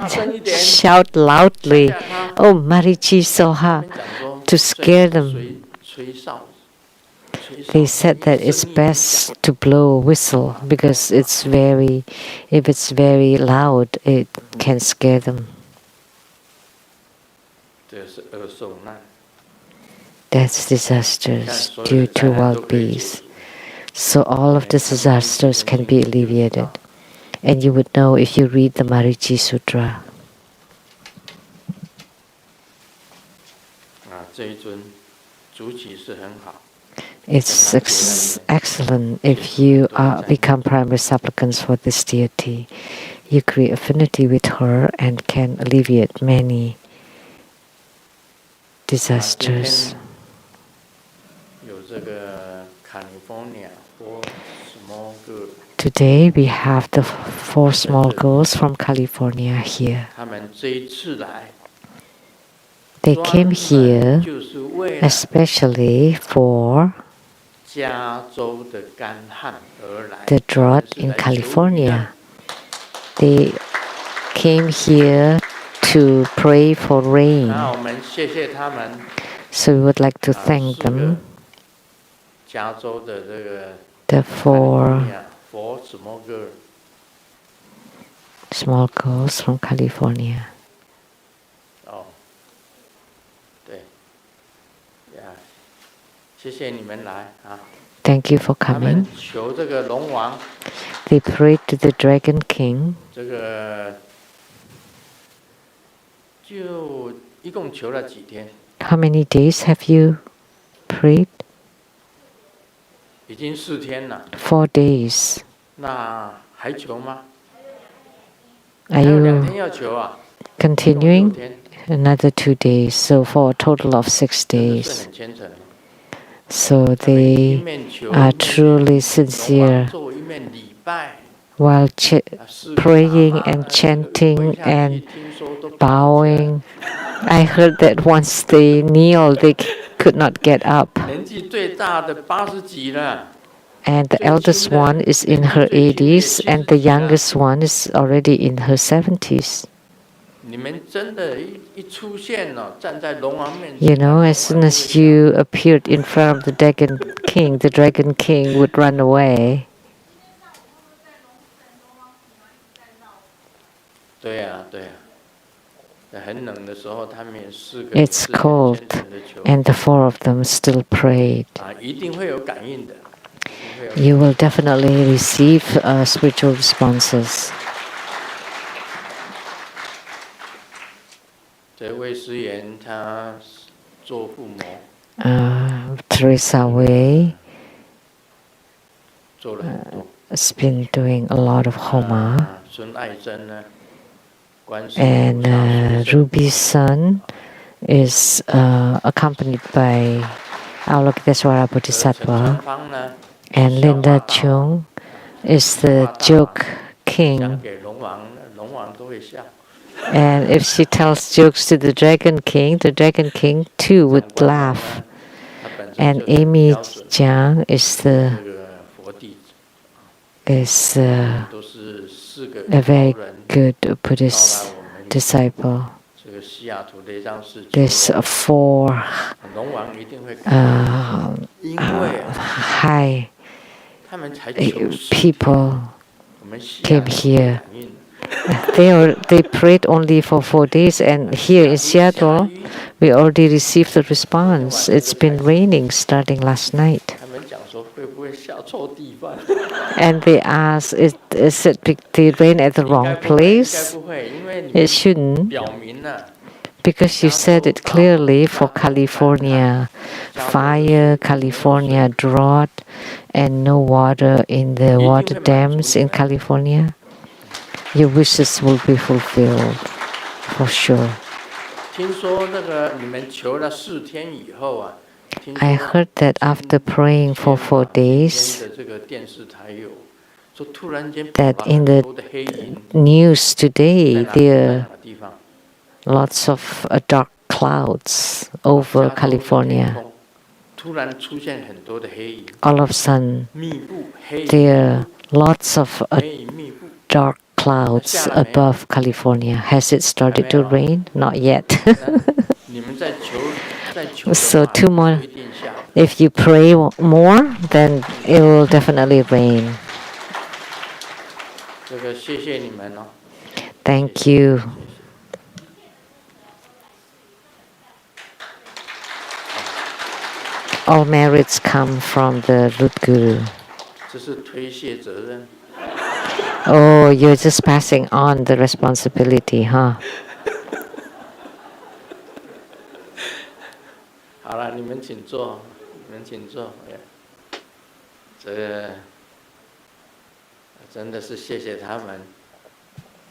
shout loudly, "Oh, Marichi Soha," to scare them. They said that it's best to blow a whistle because if it's very loud, it can scare them. That's disasters due to wild beasts. So all of these disasters can be alleviated. And you would know if you read the Vajra Sutra. It's excellent if you become primary supplicants for this deity. You create affinity with her and can alleviate many disasters. Today we have the 4 small girls from California here. They came here especially for the drought in California. They came here to pray for rain. 那我们谢谢他们。 So we would like to thank them. 加州的这个 The 4 佛small girl small girls from California. 哦，对，呀，谢谢你们来啊。 Thank you for 他们 coming. 求这个龙王， They prayed to the Dragon King. 这个就一共求了几天？ How many days have you prayed? 已经4天了。 4 days. 那还求吗？ Are 还有2 you 天要求啊。 continuing? 6天， Another 2 days. So for a total of 6真的 days. 是很虔诚。 So 他们一 they 面求， are 一面 truly 龙 sincere 王咒，一面礼拜。 while 4个 praying 喇嘛 and 跪 chanting 下去 and 听说都爬不起来 bowing. I heard that once they kneel, they could not get up. 年纪最大的80几了。 And the eldest one is in her 80s, and the youngest one is already in her 70s. 你们真的一出现了，站在龙王面 You 前， know, as soon as you appeared in front of the Dragon King would run away. 对呀，对呀。在很冷的时候，他们也4个 It's 是很 cold, 虔诚的求 and the 4 of them still prayed. 啊，一定会有感应的。 You will definitely receive spiritual responses. 这位师爷他做父母， Teresa Wei 做了很多。 has been doing a lot of Homa. 孙爱珍呢，观世 And 菩萨书生 Ruby's son is accompanied by Avalokiteshvara 陈 Bodhisattva. 方呢， And Linda Chung is the joke 讲 king. 给龙王，龙王都会笑。 And if she tells jokes to the Dragon King too would laugh. 他本身 And 就是 Amy 标准 Jiang is 这 the 个佛弟子， is 都是4个 a 高 very 人 good 到来 Buddhist 我们 disciple. 这个西雅图雷藏寺求 There's 的 4龙王一定会感应，因为 high 他们才求4天， people 我们西雅 came 图 here. 感应。 They prayed only for 4 days, and here in Seattle, we already received the response. It's been raining starting last night. 他们讲说会不会下错地方？ And they asked, is it the rain at the 应该 wrong 不会，应该 place? 不会，因为你 It shouldn't, 表明了 because you said it clearly for California fire, California drought, and no water in the water dams in California. Your wishes will be fulfilled, for sure. 听说那个你们求了4天以后啊，听 I 说 heard that after praying for 4 days, 的这个电视台有说突然间 that 跑了 in 很 the 多的黑云， news 在 today 哪 there 个地方？ are lots of dark clouds over 加州的天 California. 空突然出现很多的黑云， All of a sudden, 密布黑 there are lots of 黑云密布。 dark clouds above California. Has it started to rain? Not yet. 你们在求，在求的 So 话 2 more. 就一定下。 If you pray more, then it will definitely rain. 这个谢谢你们哦。 Thank you. All merits come from the root guru. 这是推卸责任。 Oh, you're just passing on the responsibility, huh? 好了，你们请坐，你们请坐。这个真的是谢谢他们。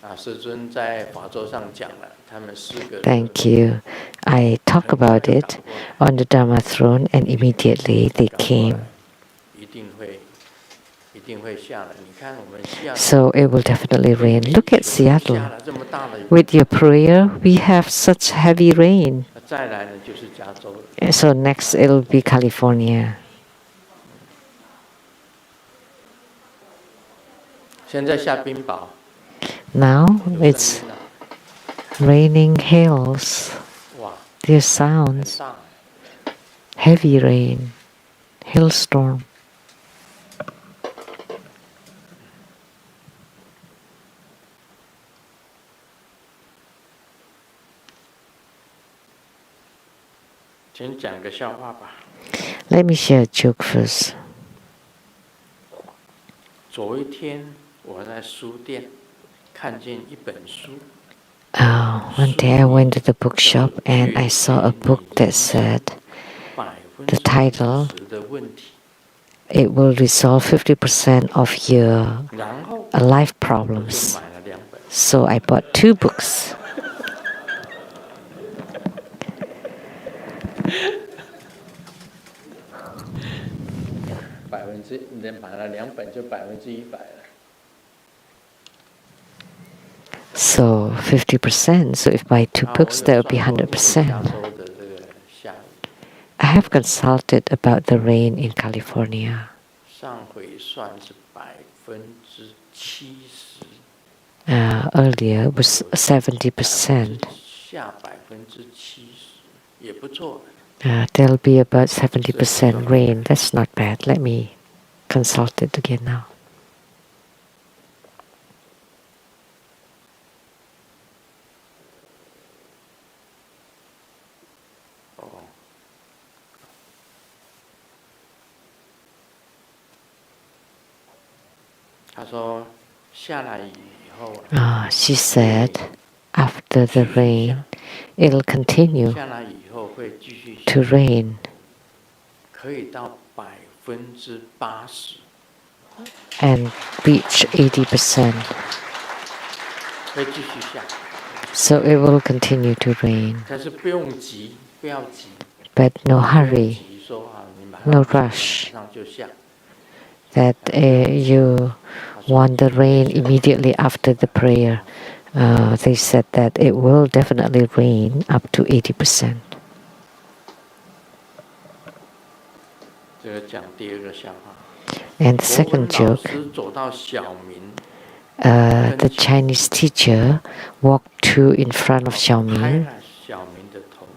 啊，师尊在法座上讲了，他们4个。 Thank you. I talk about it on the Dharma throne, and immediately they came. 一定会下来。你看我们西雅图 So it will definitely rain. Look at 下 Seattle. 了这么大的雨， With your prayer, we have such heavy rain. 再来呢就是加州了。 So next it'll be California. 现在下冰雹， Now 有 it's 声音了 raining hails, 哇， their 很 sounds, 大。 heavy rain, hailstorm. 先讲个笑话吧。 Let me share a joke first. 昨一天我在书店看见一本书。 One day I went to the bookshop and I saw a book that said the title, 的问题， it will resolve 50% of your 然后 life 我就 problems. 买了2本。 So I bought 2 books. 你买了2本就100%了。 So 50%. So if I buy 2 books, that would be 100%. 加州的这个下雨， I have consulted about the rain in California. 上回算是70%， Earlier it was 70%. 下70%也不错。 There'll be about 70% rain. That's not bad. Let me consult it again now. 他说下来以后， She said, after the rain, it'll continue 下来以后会继续 to rain 可以到80%， and reach 80%. 会继续下。 So it will continue to rain, 但是不用急，不要急， but no 不用 hurry, 急说啊，你马 no 上 rush. 马上就下。 That you want the rain immediately after the prayer. They said that it will definitely rain up to 80%. 这个讲第2个笑话。 And the second 国文老 joke, 师走到小明， the Chinese teacher walked in front of 拍 Xiaoming 了小明的头、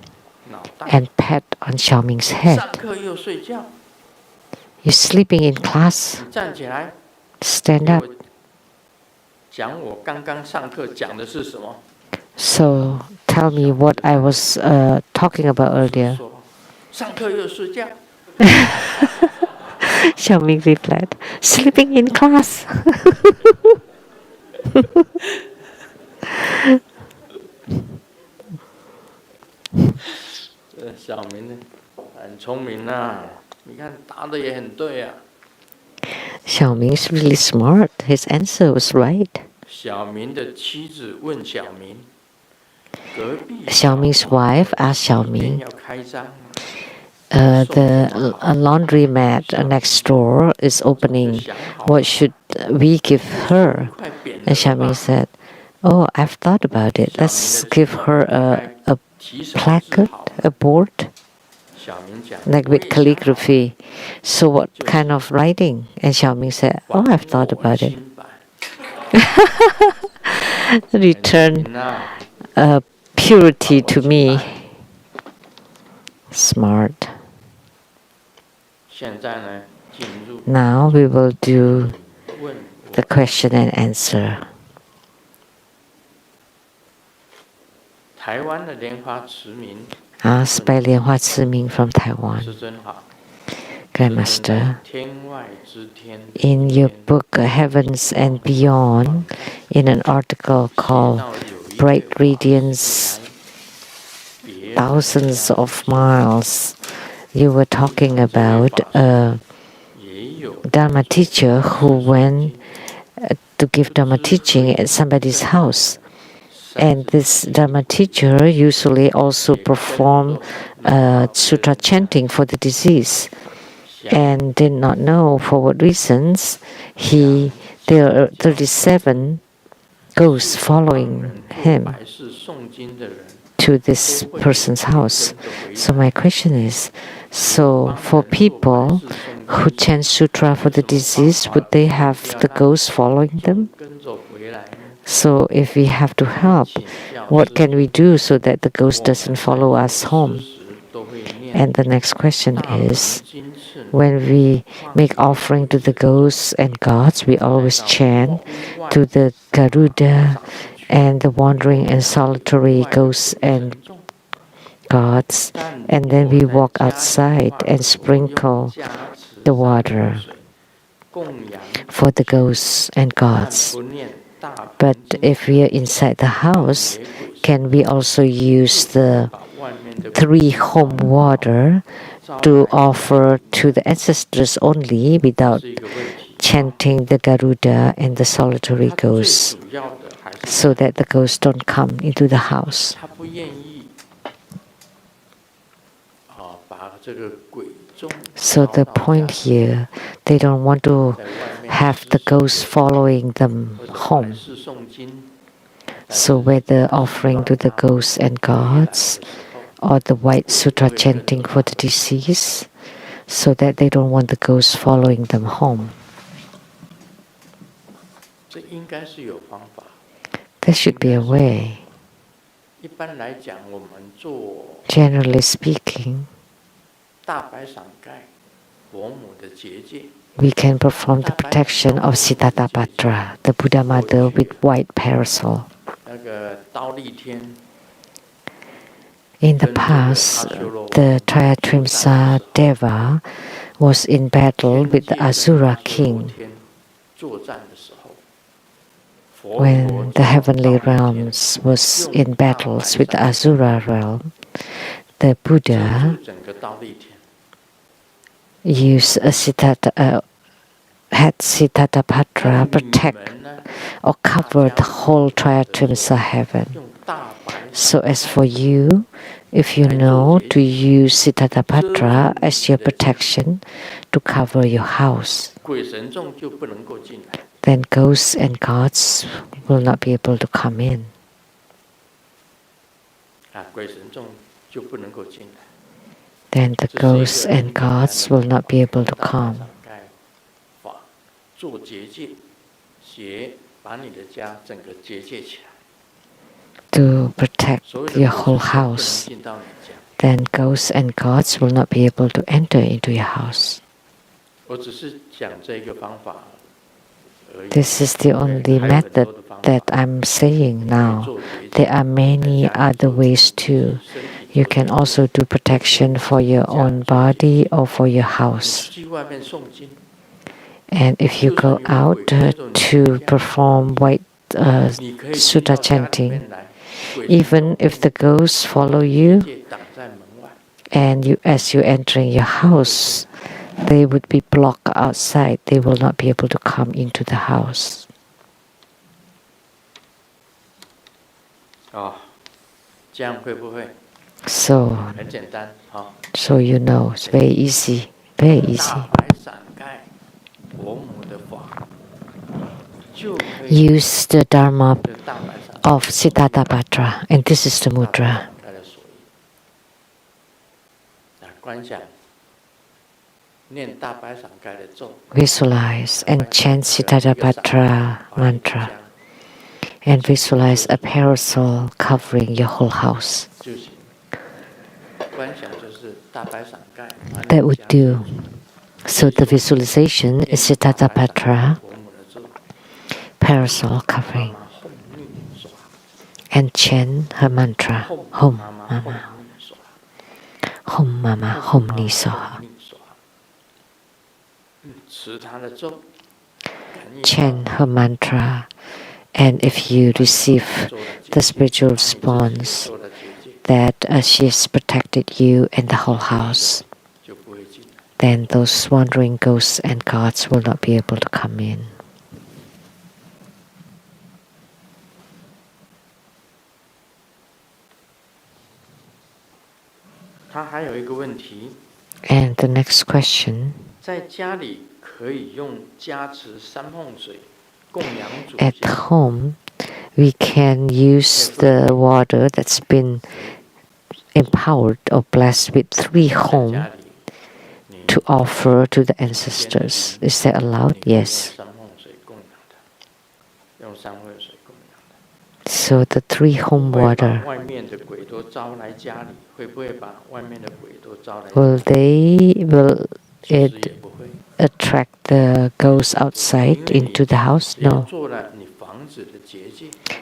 脑袋。 and pat on Xiaoming's head. 上课又睡觉， You're sleeping in class. 你站起来， Stand 给 up. 我讲我刚刚上课讲的是什么？ So tell me what I was talking about earlier. 说上课又睡觉。 Xiaoming replied, sleeping in class. 小明呢，很聪明呐、你看答的也很对啊。 Xiaoming's really smart. His answer was right. 小明的妻子问小明，隔壁 Xiaoming's wife asked 明天 Xiaoming, 要开张， the laundromat next door is opening. What should we give her? 快扁了 And Xiaoming 吧？ said, oh, I've thought about it. Let's give her a 提手是 placard, 好。 a board, 小明讲 like 我也 with 想好了 calligraphy. So what kind of writing? And Xiaoming said, oh, I've thought about it. 新版 Return 很聪明啊 purity to me. Smart. 现在呢，进入 Now we will do 问 the question and answer. 台湾的莲花持明， Asked by Lian Hua Ciming from Taiwan. 师尊好。 Grandmaster, 天外之天 in your book Heavens and Beyond, in an article called Bright Radiance Thousands of Miles, you were talking about a 也有 Dharma teacher who went to give Dharma teaching at somebody's house. And this Dharma teacher usually also performed sutra chanting for the disease, and did not know for what reasons there are 37 ghosts following him 百世诵经的人， to this person's house. So my question is, so for people who chant sutra for the disease, would they have the ghosts following them? 跟着回来呢？ So if we have to help, what can we do so that the ghost doesn't follow us home? And the next question is, when we make offering to the ghosts and gods, we always chant to the Garuda and the wandering and solitary ghosts and gods, and then we walk outside and sprinkle the water for the ghosts and gods. But if we are inside the house, can we also use the 3 home water to offer to the ancestors only without chanting the Garuda and the solitary ghosts, so that the ghosts don't come into the house? So the point here, they don't want to have the ghosts following them home. So whether offering to the ghosts and gods or the White Sutra chanting for the deceased, so that they don't want the ghosts following them home. There should be a way. Generally speaking, we can perform the protection of Siddhartha, the Buddha Mother with white parasol. In the past, the Trayatrimsa Deva was in battle with the Asura king. When the heavenly realms was in battles with the Asura realm, the Buddha used had Siddhartha protect or cover the whole Trayatrimsa heaven. So as for you, if you know to use Siddhartha as your protection to cover your house, then ghosts and gods will not be able to come in. Then the ghosts and gods will not be able to come. To protect your whole house, then ghosts and gods will not be able to enter into your house. This is the only method that I'm saying now. There are many other ways too. You can also do protection for your own body or for your house. And if you go out to perform White Sutra chanting, even if the ghosts follow you, and as you're entering your house, they would be blocked outside. They will not be able to come into the house. So you know, it's very easy, very easy. Use the Dharma of Siddhartha, and this is the mudra. Visualize and chant Siddhartha mantra, and visualize a parasol covering your whole house. That would do. So the visualization is Siddhartha parasol covering, and chant her mantra, Hom Mama, Hom Mama, Hom Ni Soha. Chant her mantra, and if you receive the spiritual response that she has protected you and the whole house, then those wandering ghosts and gods will not be able to come in. And the next question, at home, we can use the water that's been empowered or blessed with 3 home to offer to the ancestors. Is that allowed? Yes. So the 3 home water, will it attract the ghosts outside into the house? No.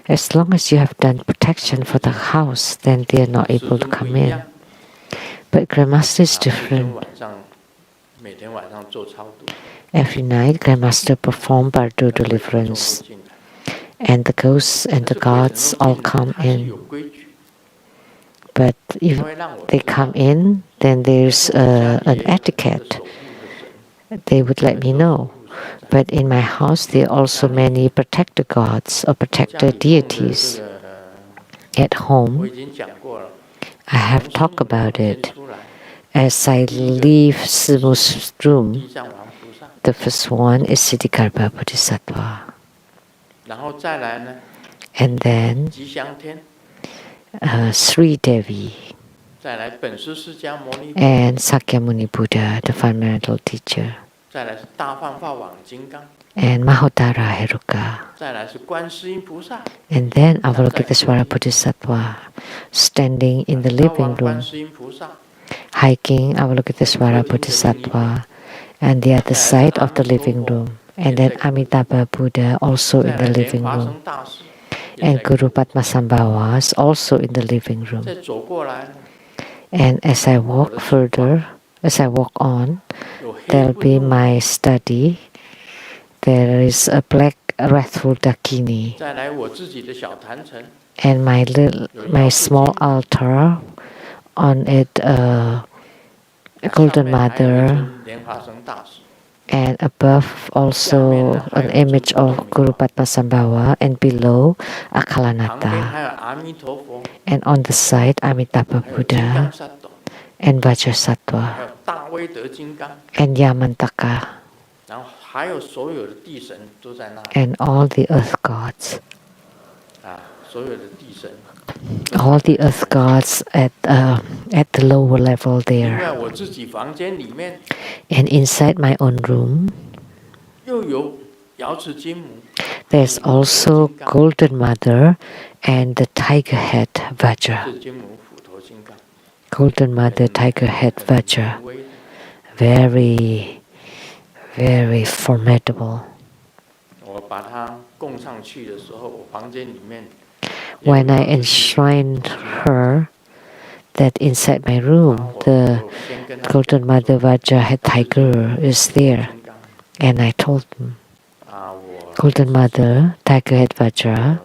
As long as you have done protection for the house, then they are not able to come in. But Grandmaster is different. Every night, Grandmaster performs Bardo deliverance, and the ghosts and the gods all come in. But if they come in, then there's an etiquette. They would let me know. But in my house, there are also many protector gods or protector deities. At home, I have talked about it. As I leave Simu's room, the first one is Siddhikarma Bodhisattva. And then Sri Devi and Sakyamuni Buddha, the fundamental teacher. And Mahotara Heruka. And then Avalokiteshvara Bodhisattva standing in the living room, hiking Avalokiteshvara Bodhisattva and the other side of the living room. And then Amitabha Buddha also in the living room. And Guru Padmasambhava is also in the living room. And as I walk further, as I walk on, there'll be my study. There is a black wrathful Dakini. And my small altar, on it Golden Mother, and above also an image of Guru Padmasambhava, and below Akalanata. And on the side Amitabha Buddha and Vajra Sutra and Yamantaka and all the earth gods. All the earth gods at the lower level there. And inside my own room, there's also Golden Mother and the tiger head Vajra. Golden Mother, tiger head Vajra. Very, very formidable. When I enshrined her, that inside my room, the Golden Mother Vajra head tiger is there. And I told them, Golden Mother, tiger head Vajra,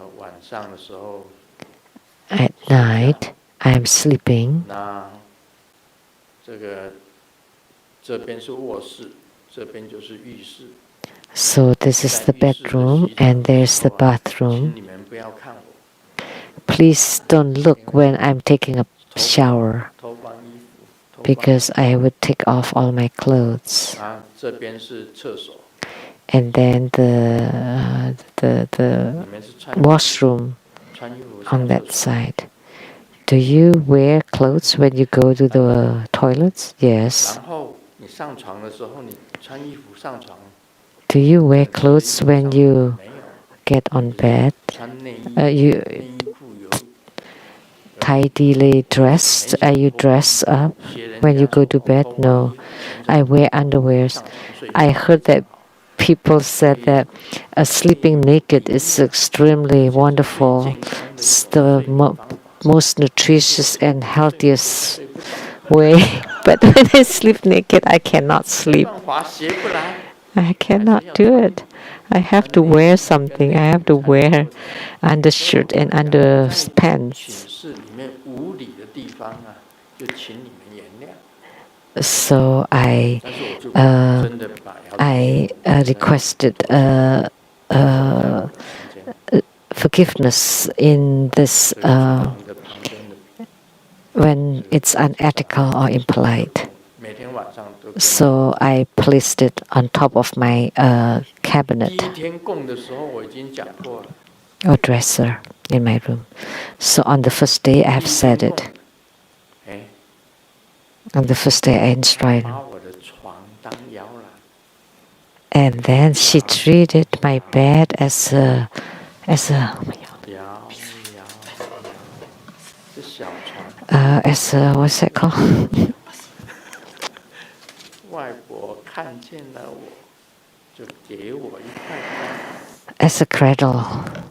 at night I am sleeping. So this is the bedroom and there's the bathroom. Please don't look when I'm taking a shower, because I would take off all my clothes. And then the washroom on that side. Do you wear clothes when you go to the toilets? Yes. Do you wear clothes when you get on bed? You tidily dressed? Are you dressed up when you go to bed? No. I wear underwears. I heard that people said that sleeping naked is extremely wonderful. It's the most nutritious and healthiest way. But when I sleep naked, I cannot sleep. I cannot do it. I have to wear something. I have to wear undershirt and underpants. So I requested forgiveness in this when it's unethical or impolite. So I placed it on top of my cabinet or dresser in my room. So on the first day I have said it. On the first day I enshrined. And then she treated my bed as a as a, what's that called? 外婆看见了我，就给我一块砖。 As a cradle.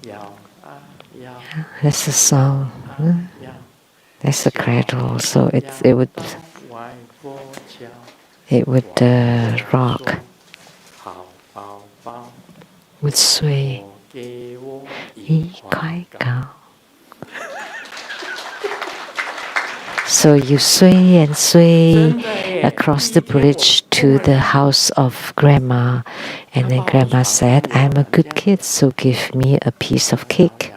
摇啊摇。 That's a song. That's a cradle. So it would 外婆叫。 rock. 好宝宝。 Would sway. 给我一块糕. So you sway and sway across the bridge to the house of Grandma. And then Grandma said, I'm a good kid, so give me a piece of cake.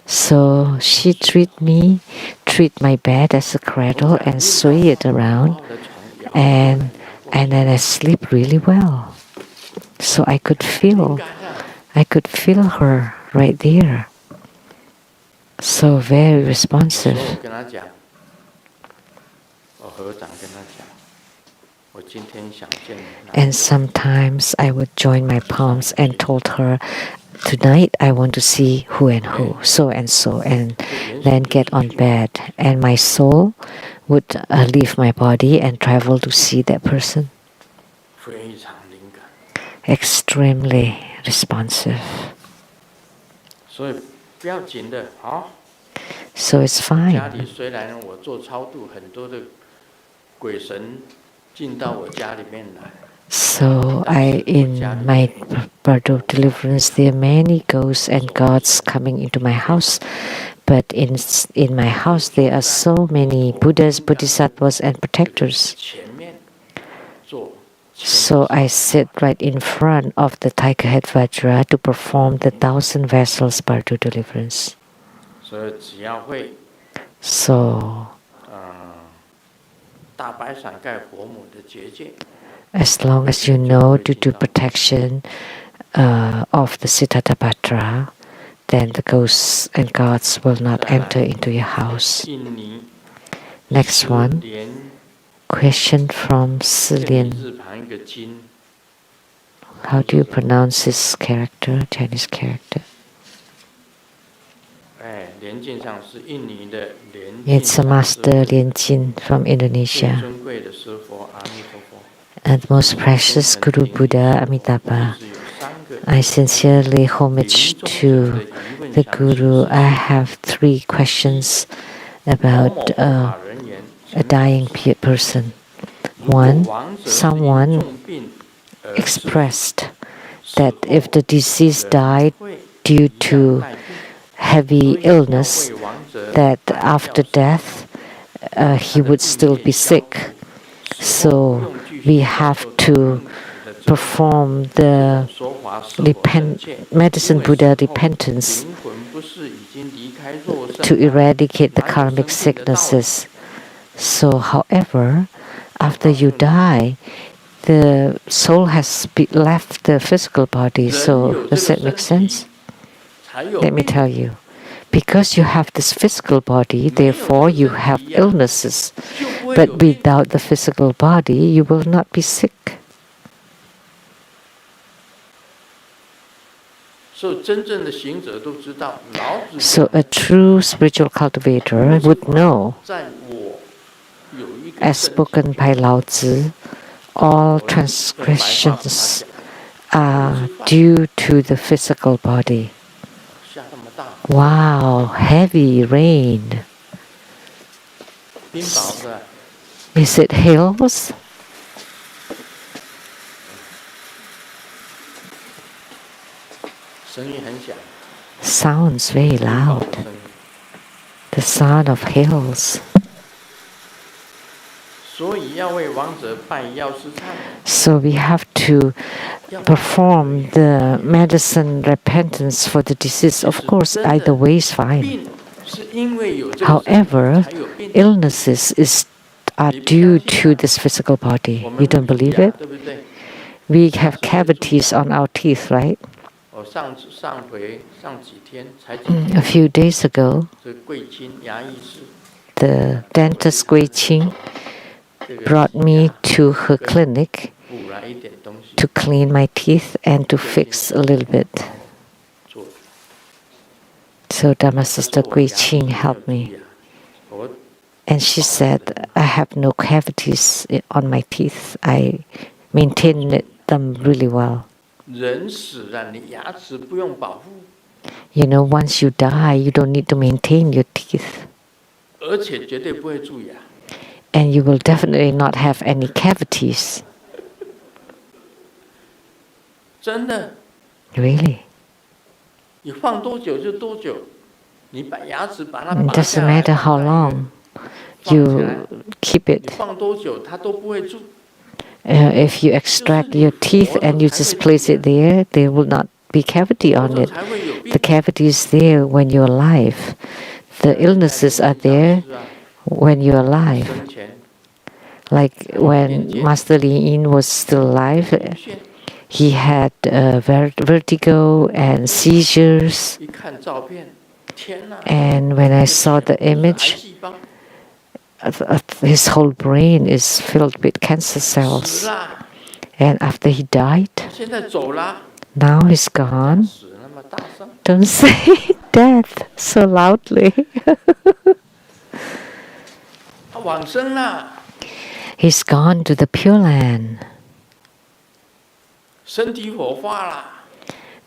So she treat my bed as a cradle and sway it around. And then I sleep really well. So I could feel her right there. So very responsive. And sometimes I would join my palms and told her, tonight I want to see who and who, so, and then get on bed. And my soul would leave my body and travel to see that person. Extremely responsive. So it's fine. So in my birth of deliverance, there are many ghosts and gods coming into my house. But in my house, there are so many Buddhas, Bodhisattvas, and protectors. So I sit right in front of the tiger head Vajra to perform the 1,000 vessels birth of deliverance. So as long as you know due to protection of the Siddhartha, then the ghosts and gods will not enter into your house. Next one. Question from Silien. How do you pronounce this character, Chinese character? It's a master Lien Jin from Indonesia. And the most precious Guru Buddha Amitabha. I sincerely homage to the Guru. I have 3 questions about a dying person. 1, someone expressed that if the deceased died due to heavy illness, that after death he would still be sick. So we have to perform the medicine Buddha repentance to eradicate the karmic sicknesses. So, however, after you die, the soul has left the physical body. So, does that make sense? Let me tell you. Because you have this physical body, therefore you have illnesses. But without the physical body, you will not be sick. So a true spiritual cultivator would know, as spoken by Lao Tzu, all transgressions are due to the physical body. Wow, heavy rain. Is it hills? Sounds very loud. The sound of hills. So we have to perform the medicine repentance for the disease. Of course, either way is fine. However, illnesses are due to this physical body. You don't believe it? We have cavities on our teeth, right? A few days ago, the dentist Gui Qing brought me to her clinic to clean my teeth and to fix a little bit. So Dharma Sister Gui Qing helped me. And she said, I have no cavities on my teeth. I maintain them really well. You know, once you die, you don't need to maintain your teeth. And you will definitely not have any cavities. Really? It doesn't matter how long you keep it. If you extract your teeth and you just place it there, there will not be cavity on it. The cavity is there when you're alive. The illnesses are there when you're alive. Like when Master Li Yin was still alive, he had vertigo and seizures. And when I saw the image, his whole brain is filled with cancer cells. And after he died, now he's gone. Don't say death so loudly. He's gone to the Pure Land.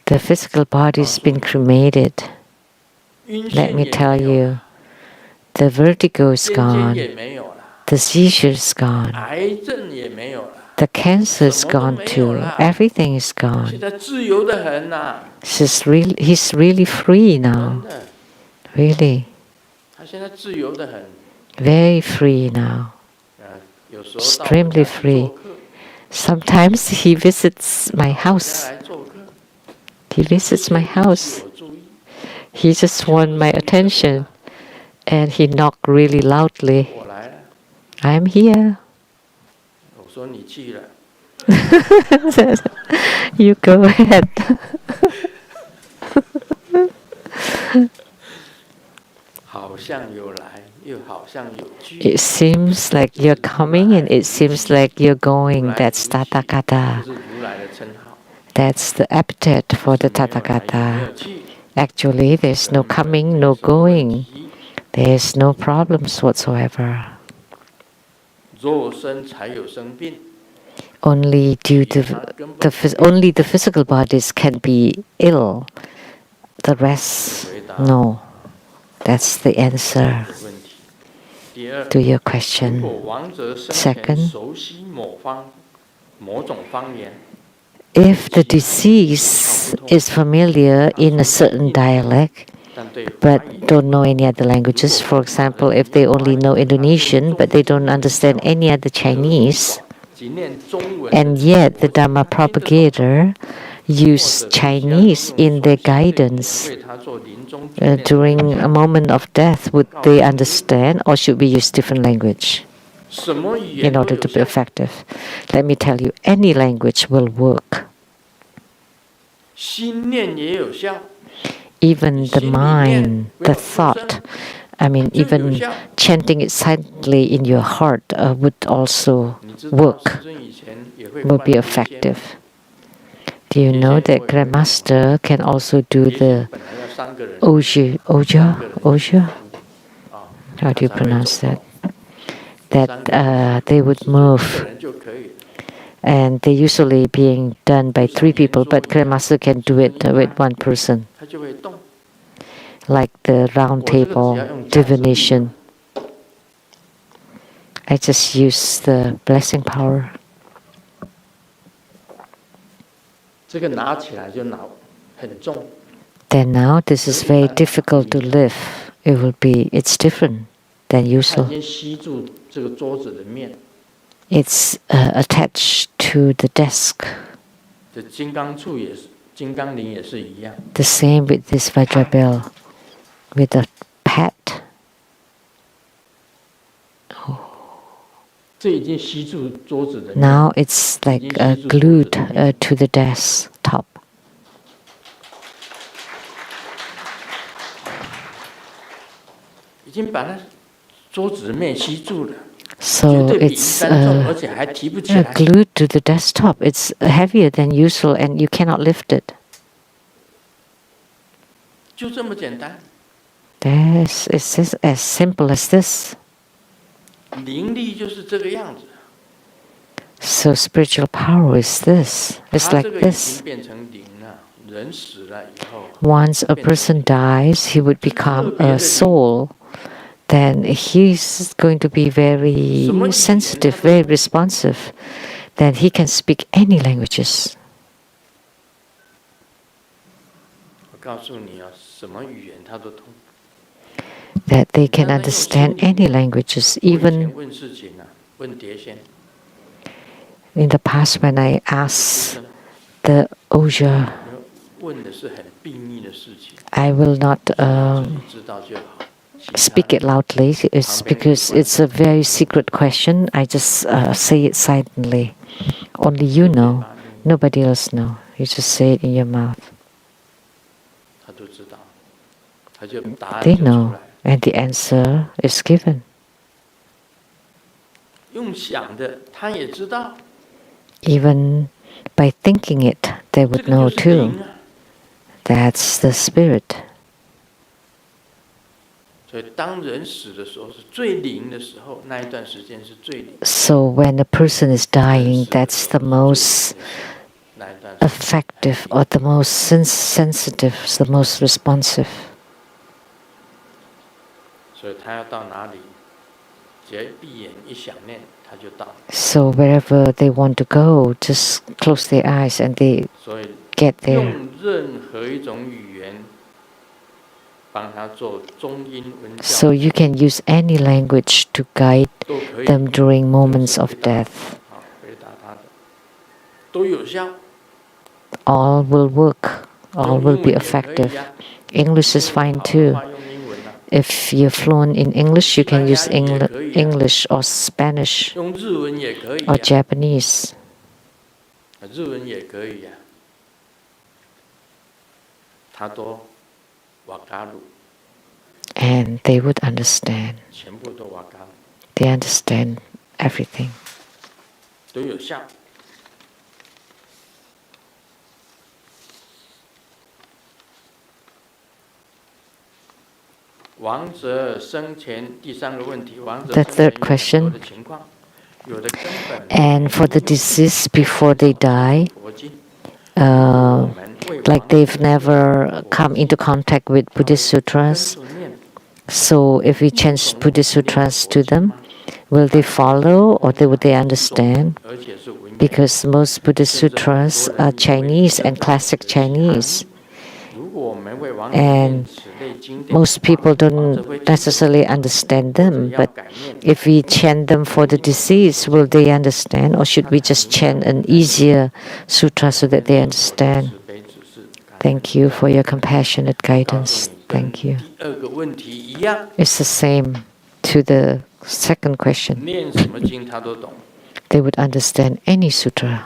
The physical body's been cremated. Let me tell you, the vertigo is gone. The seizure is gone. The cancer is gone too. Everything is gone. He's really free now. Really. Very free now. Extremely free. Sometimes he visits my house. He visits my house. He just wants my attention. And he knocked really loudly. I'm here. You go ahead. It seems like you're coming and it seems like you're going. That's Tathagata. That's the epithet for the Tathagata. Actually, there's no coming, no going. There's no problems whatsoever. Only due to only the physical bodies can be ill. The rest, no. That's the answer to your question. Second, if the disease is familiar in a certain dialect, but don't know any other languages, for example, if they only know Indonesian, but they don't understand any other Chinese, and yet the Dharma propagator use Chinese in their guidance during a moment of death, would they understand, or should we use different language in order to be effective? Let me tell you, any language will work. Even the mind, the thought, even chanting it silently in your heart would also work, will be effective. Do you know that Grandmaster can also do the Oja? How do you pronounce that? That they would move. And they usually being done by 3 people, but Grandmaster can do it with 1 person. Like the round table divination. I just use the blessing power. Then now this is very difficult to lift. It's different than usual. It's attached to the desk. The same with this Vajra bell, with a pad. Now it's like glued to the desk top. So it's glued to the desktop. It's heavier than usual and you cannot lift it. Yes, it's as simple as this. 灵力就是这个样子。 So spiritual power is this. It's 他 like 这个已 this. 经变成灵了，人死了以后。 Once a person dies, he would become a soul. Then he's going to be very sensitive, very responsive. Then he can speak any languages. 我告诉你啊，什么语言他都通。 That they can understand any languages, 我以 even 前问事情啊，问碟仙。 in the past when I asked the Oja, 问的是很秘密的事情。 I will not 自己知道就好。 speak it loudly. It's because it's a very secret question. I just say it silently. Only you know. Nobody else know. You just say it in your mouth. 他都知道，他就答案 They 就出 know, 来。 and the answer is given. 用想的，他也知道。 Even by thinking it, they 这 would 个 know 就是灵 too. 啊。 That's the spirit. 所以当人死的时候是最灵的时候，那一段时间是最灵。 So when a person is dying, that's the most 那一段 effective or the most sensitive, the most responsive. 所以他要到哪里，只要闭眼一想念，他就到。 So wherever they want to go, just close their eyes and they 所以 get there. 用任何一种语言帮他做中英文教， So you can use any language to guide 都可以。 them during moments of death. 好，回答他的，都有效。 All will work. All 用 will 英 be 文也可 effective. 以呀。 English is fine 好的 too. 话用英文啊， If you're fluent in English, you can use English or Spanish 用日文也可以 or 呀， Japanese. 日文也可以呀。他都瓦嘎鲁， And they would understand. 全部都瓦嘎鲁， They understand everything. 都有效。亡者生前第三个问题，亡者 The 生前 third 有很 question. 多的情况，有的根本 And for the deceased before they die, 佛经， uh, 我们为 like 亡者 they've never come into contact with Buddhist sutras. 跟着念 So if we chant Buddhist sutras to them, will they follow or would they understand? 而且是文言。 Because most Buddhist sutras are Chinese and classic Chinese. 如果我们为亡者 And 念此类经典， most people 亡者 don't 会 necessarily understand 或者 them, 要 but 改念。 if we chant them for the deceased, will they understand? Or should we just chant an easier sutra so that they understand? 慈悲指示感恩 Thank you for your compassionate 告 guidance. 诉你跟 Thank you. 第二个问题一样， It's the same to the second question. 念什么经他都懂。 They would understand any sutra,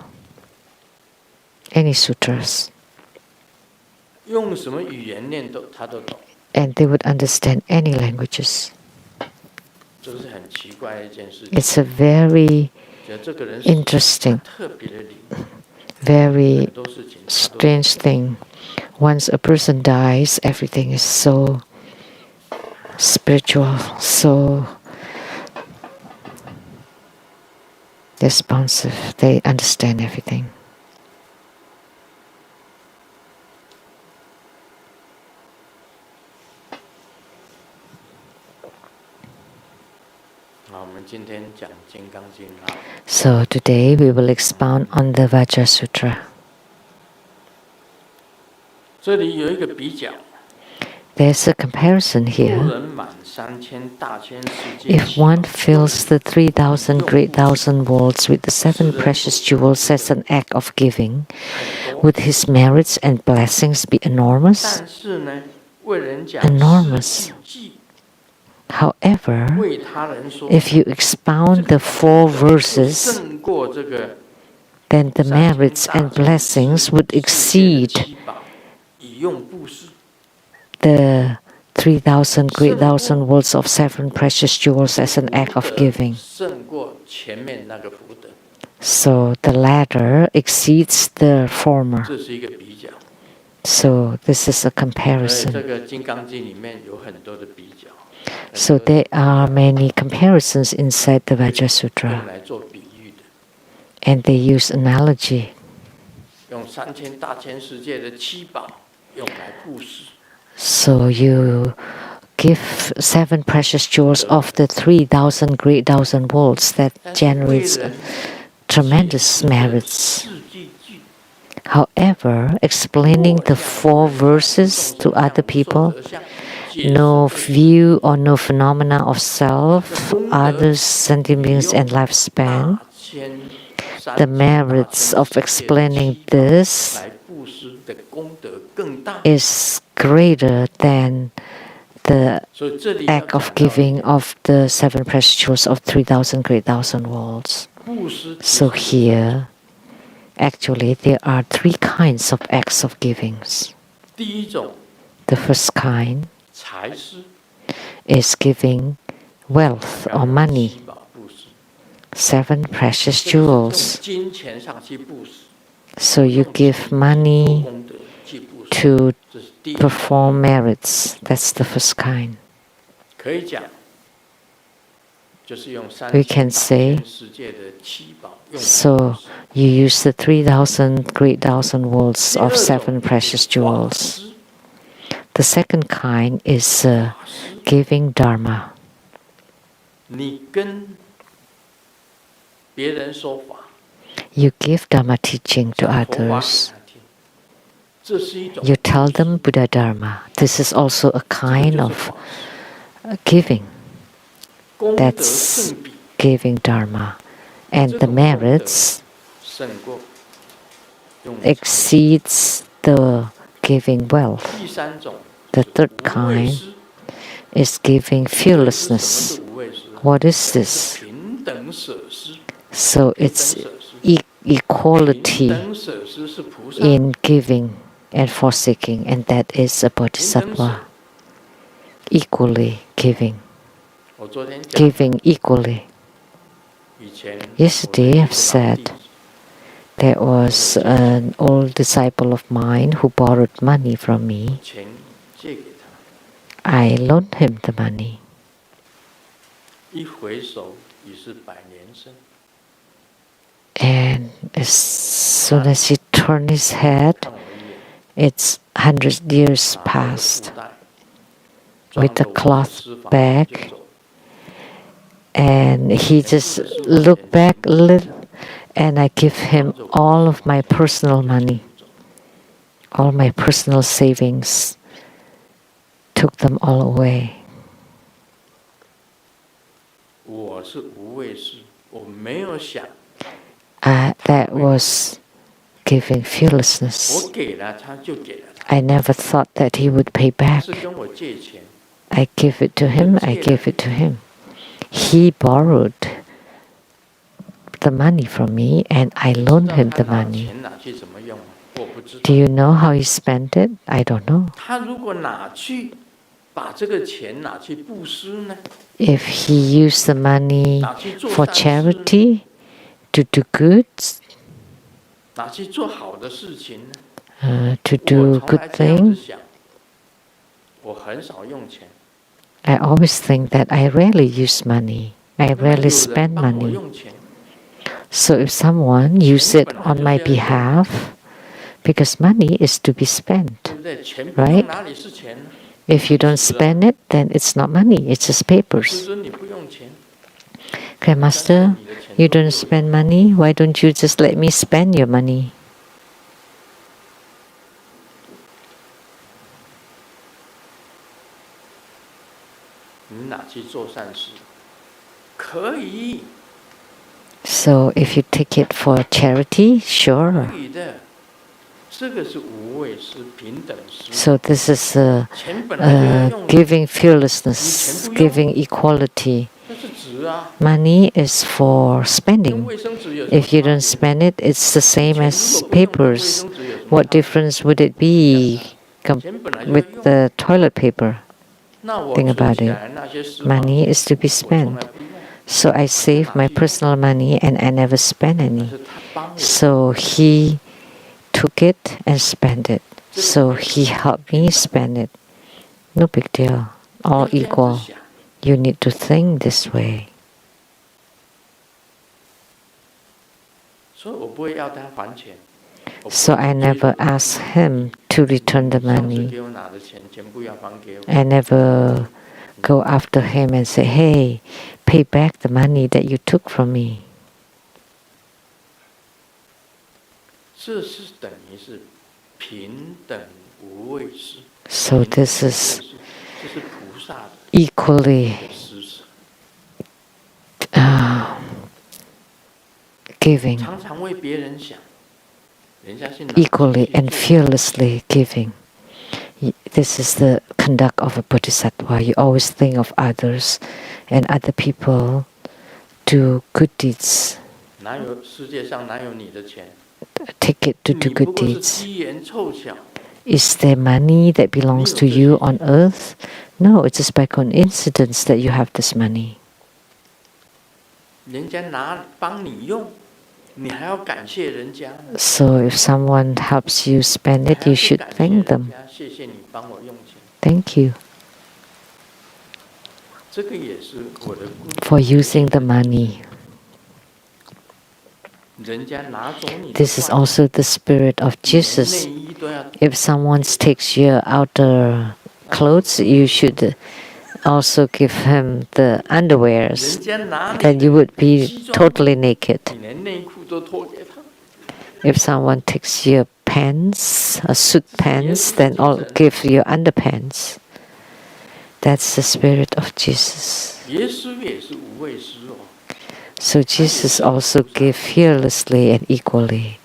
any sutras, 用什么语言念他都懂， and they would understand any languages. 这是很奇怪的一件事情。 It's a very 觉得这个人是 interesting, 特别的灵， very 很多事情他都懂 strange thing. Once a person dies, everything is so spiritual, so responsive. They understand everything. 好，我们今天讲《金刚经》啊， So today we will expound on the Vajra Sutra. 这里有一个比较， There's a comparison 若 here. 人满3000大千世界， If one fills the 3,000 great thousand worlds with the 7 precious jewels as an act of giving, would his merits and blessings be enormous? 但是呢，为人讲 Enormous. 四句 However, 为他人说， if you expound the 4 verses, 胜过这个 then the merits and blessings would exceed 七宝，以用布施。 the 3,000 great thousand worlds of 7 precious jewels as an act of giving. 胜过前面那个福德， So the latter exceeds the former. 这是一个比较。 So this is a 所以这 comparison. 个《金刚经》里面有很多的比较。So there are many comparisons inside the Vajra Sutra, and they use analogy. So you give 7 precious jewels of the 3,000 great thousand worlds that generates tremendous merits. However, explaining the 4 verses to other people, no view or no phenomena of self, others, sentient beings, and lifespan, the merits of explaining this is greater than the act of giving of the 7 precious jewels of 3,000 great thousand worlds. So here, actually, there are 3 kinds of acts of givings. The first kind is giving wealth or money, 7 precious jewels. So you give money to perform merits. That's the first kind. We can say, so you use the 3,000 great thousand worlds of 7 precious jewels. The second kind is giving dharma. You give dharma teaching to others. You tell them Buddha Dharma. This is also a kind of giving. That's giving dharma. And the merits exceeds the giving wealth. The third kind is giving fearlessness. What is this? So it's equality in giving and forsaking, and that is a bodhisattva. Equally giving. Giving equally. Yesterday I've said there was an old disciple of mine who borrowed money from me. I loaned him the money. And as soon as he turned his head, it's 100 years past, with a cloth bag. And he just looked back a little, and I give him all of my personal money, all my personal savings, took them all away. That was giving fearlessness. I never thought that he would pay back. I give it to him, I gave it to him. He borrowed the money from me and I loaned him the money. Do you know how he spent it? I don't know. If he used the money for charity, to do good, to do good things, I always think that I rarely use money. I rarely spend money. So if someone uses it on my behalf, because money is to be spent, right? If you don't spend it, then it's not money, it's just papers. Grandmaster, you don't spend money, why don't you just let me spend your money? So if you take it for charity, sure. So this is giving fearlessness, giving equality. Money is for spending. If you don't spend it, it's the same as papers. What difference would it be with the toilet paper? Think about it. Money is to be spent. So I save my personal money and I never spend any. So he took it and spent it. So he helped me spend it. No big deal. All equal. You need to think this way. So I never ask him to return the money. I never go after him and say, hey, pay back the money that you took from me. So this is equally giving, equally and fearlessly giving. This is the conduct of a bodhisattva. You always think of others and other people do good deeds. Take it to do good deeds. Is there money that belongs to you on earth? No, it's just by coincidence that you have this money. So if someone helps you spend it, you should thank them. Thank you for using the money. This is also the spirit of Jesus. If someone takes your outer clothes, you should also give him the underwears. Then you would be totally naked. If someone takes your pants, suit pants, then I'll give you underpants. That's the spirit of Jesus. So Jesus also gave fearlessly and equally.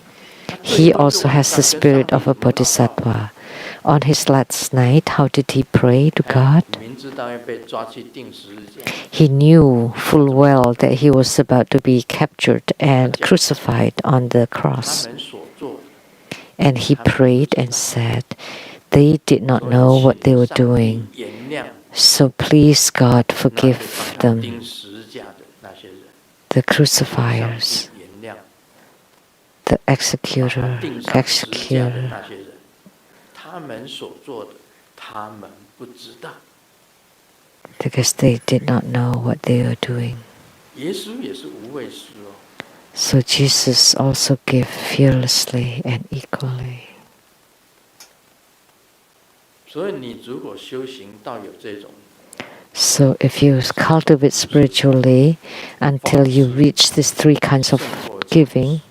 He also has the spirit of a bodhisattva. On his last night, how did he pray to God? He knew full well that he was about to be captured and crucified on the cross. And he prayed and said, they did not know what they were doing. So please, God, forgive them. The crucifiers, the executor. Because they did not know what they were doing. So Jesus also gave fearlessly and equally. So if you cultivate spiritually until you reach these three kinds of giving,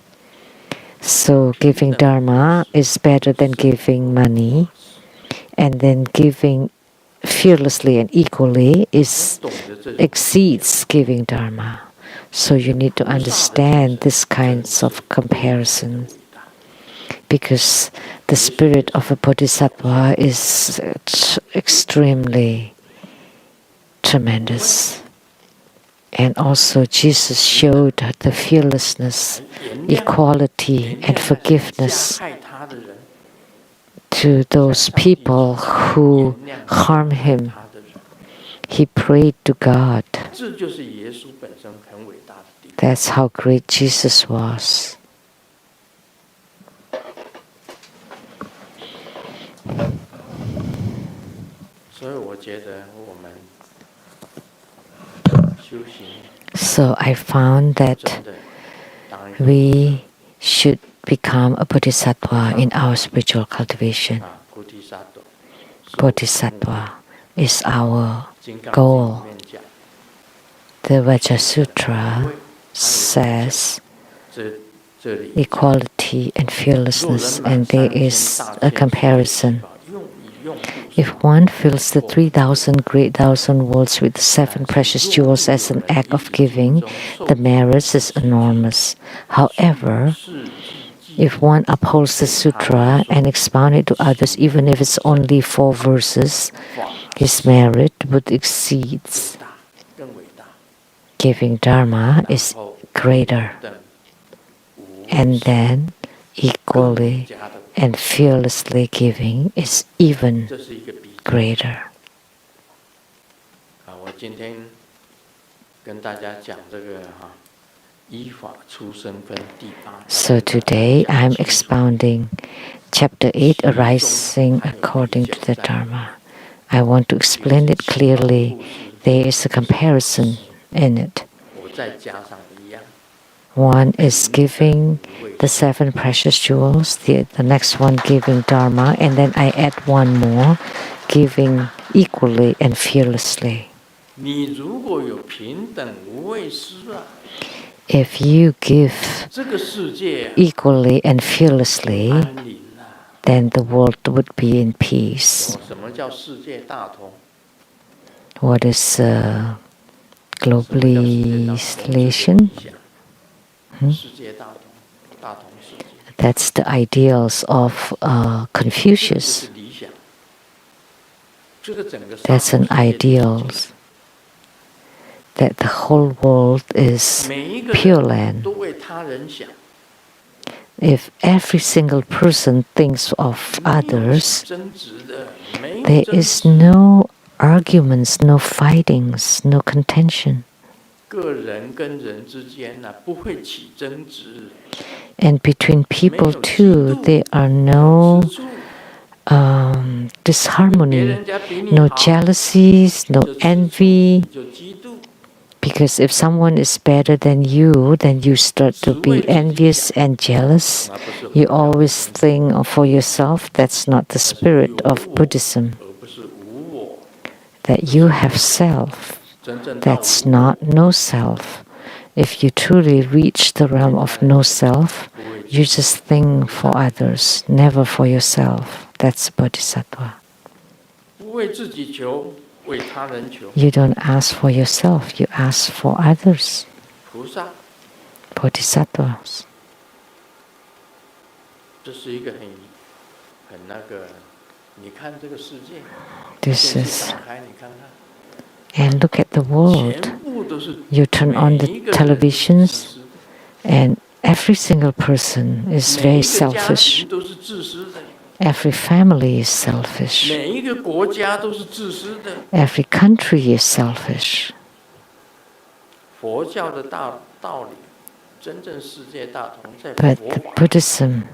so giving dharma is better than giving money, and then giving fearlessly and equally exceeds giving dharma. So you need to understand these kinds of comparison, because the spirit of a bodhisattva is extremely tremendous. And also Jesus showed the fearlessness, equality and forgiveness to those people who harm him. He prayed to God. That's how great Jesus was. So I found that we should become a bodhisattva in our spiritual cultivation. Bodhisattva is our goal. The Vajra Sutra says equality and fearlessness, and there is a comparison. If one fills the 3,000 great thousand worlds with 7 precious jewels as an act of giving, the merit is enormous. However, if one upholds the sutra and expounds it to others, even if it's only 4 verses, his merit would exceed. Giving dharma is greater, and then equally and fearlessly giving is even greater. So today I am expounding Chapter 8, Arising According to the Dharma. I want to explain it clearly. There is a comparison in it. One is giving the 7 precious jewels, the next one giving Dharma, and then I add one more, giving equally and fearlessly. If you give equally and fearlessly, then the world would be in peace. What is globalization? That's the ideals of Confucius. That's an ideal that the whole world is Pure Land. If every single person thinks of others, there is no arguments, no fightings, no contention. And between people too, there are no disharmony, no jealousies, no envy. Because if someone is better than you, then you start to be envious and jealous. You always think for yourself. That's not the spirit of Buddhism. That you have self. That's not no self. If you truly reach the realm of no self, you just think for others, never for yourself. That's Bodhisattva. You don't ask for yourself, you ask for others. Bodhisattvas. This is, and look at the world. You turn on the televisions, and every single person is very selfish. Every family is selfish. Every country is selfish. But the Buddhism,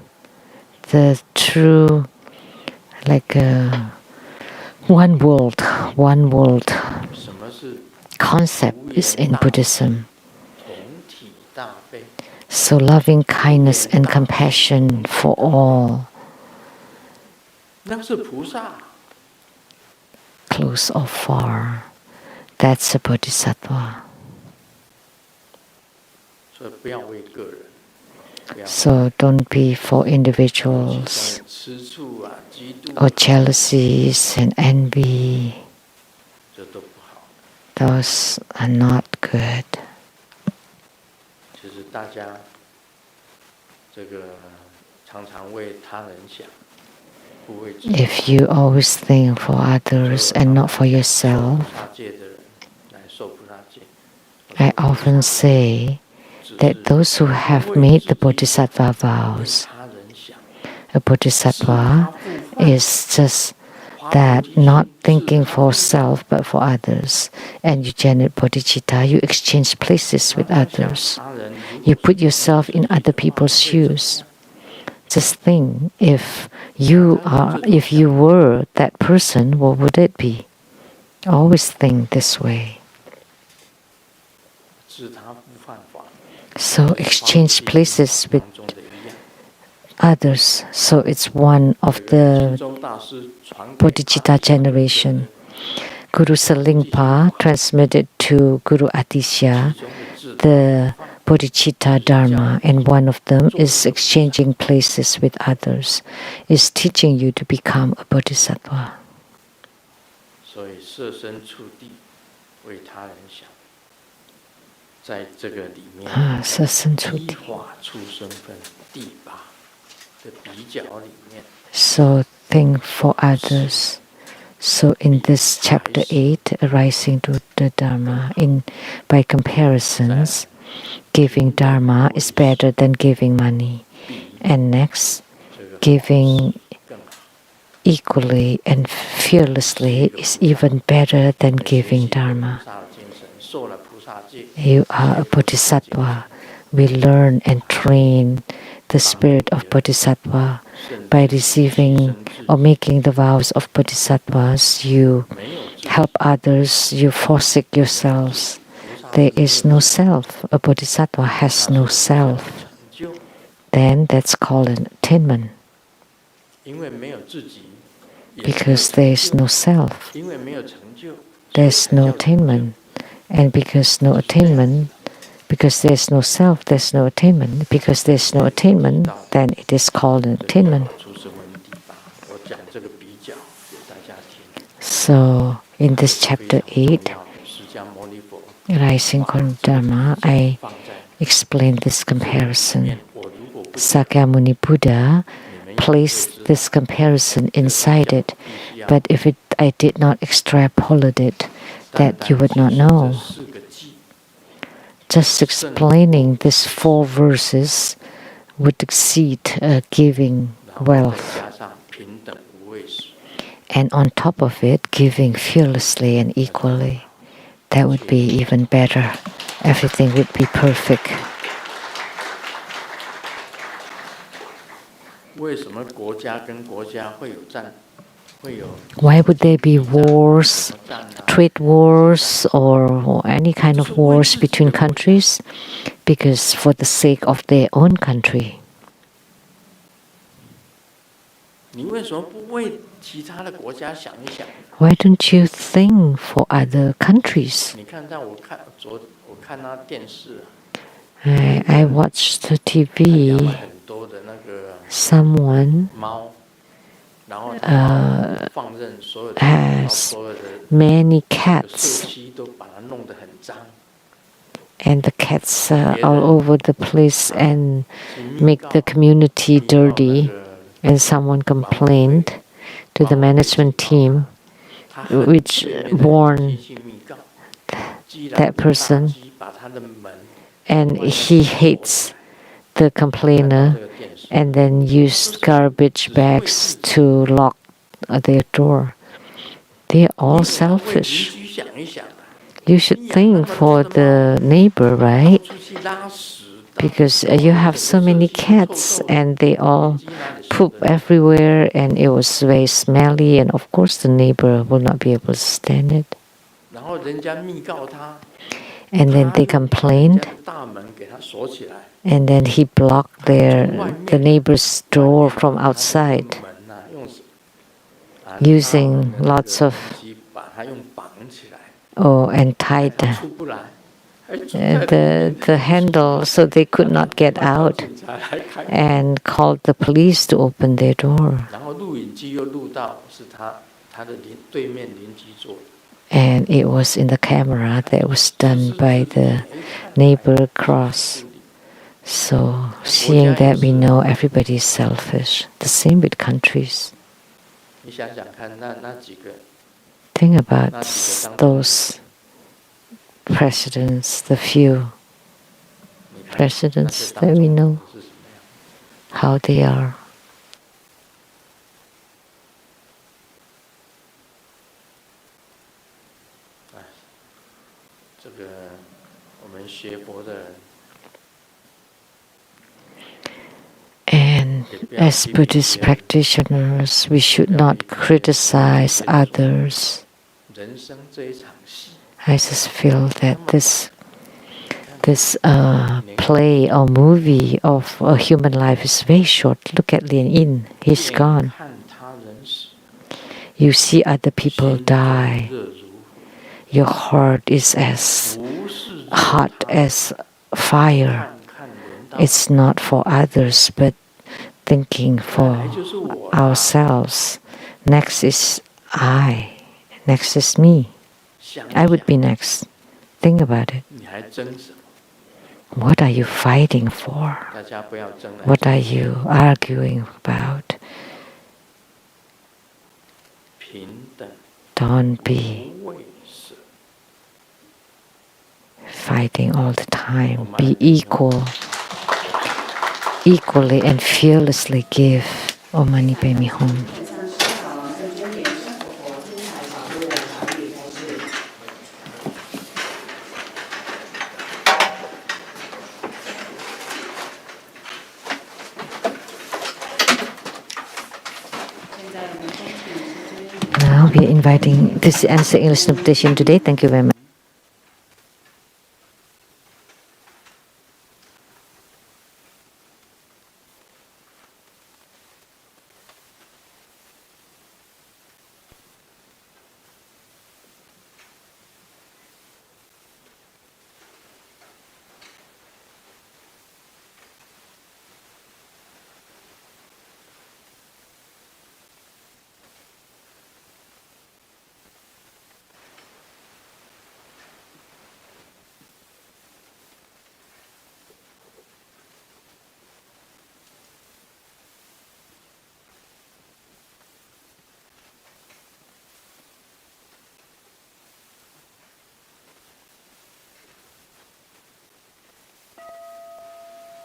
the true, one world concept is in Buddhism. So loving kindness and compassion for all, close or far, that's a Bodhisattva. So don't be for individuals or jealousies and envy. Those are not good. If you always think for others and not for yourself, I often say that those who have made the Bodhisattva vows, a Bodhisattva is just that, not thinking for self but for others. And you generate bodhicitta, you exchange places with others. You put yourself in other people's shoes. Just think, if you were that person, what would it be? Always think this way. So exchange places with others. So it's one of the bodhicitta generation. Guru Salingpa transmitted to Guru Atisha the bodhicitta dharma, and one of them is exchanging places with others, is teaching you to become a bodhisattva. So think for others. So in this chapter 8, arising to the Dharma, by comparisons, giving Dharma is better than giving money. And next, giving equally and fearlessly is even better than giving Dharma. You are a bodhisattva. We learn and train the spirit of Bodhisattva. By receiving or making the vows of Bodhisattvas, you help others, you forsake yourselves. There is no self. A Bodhisattva has no self. Then that's called an attainment. Because there is no self, there's no attainment. And because no attainment, because there's no self, there's no attainment. Because there's no attainment, then it is called an attainment. So, in this chapter 8, Rising on Dharma, I explain this comparison. Sakyamuni Buddha placed this comparison inside it, but if I did not extrapolate it, that you would not know. Just explaining these 4 verses would exceed giving wealth. And on top of it, giving fearlessly and equally. That would be even better. Everything would be perfect. Why would there be wars, trade wars, or any kind of wars between countries? Because for the sake of their own country. Why don't you think for other countries? I watched the TV. Someone has many cats, and the cats are all over the place and make the community dirty. And someone complained to the management team, which warned that person, and he hates the complainer, and then used garbage bags to lock their door. They're all selfish. You should think for the neighbor, right? Because you have so many cats and they all poop everywhere and it was very smelly, and of course the neighbor will not be able to stand it. And then they complained, and then he blocked the neighbor's door from outside using lots of and tied the handle so they could not get out, and called the police to open their door. And it was in the camera that was done by the neighbor across. So seeing that, we know everybody is selfish. The same with countries. Think about those presidents, the few presidents that we know, how they are. And as Buddhist practitioners, we should not criticize others. I just feel that this play or movie of a human life is very short. Look at Lien Yin, he's gone. You see other people die. Your heart is as hot as fire. It's not for others, but thinking for ourselves. Next is I. Next is me. I would be next. Think about it. What are you fighting for? What are you arguing about? Don't be fighting all the time. Be equal. Equally and fearlessly give. Om Mani Padme Hum. Now we are inviting, this ends the English interpretation today. Thank you very much.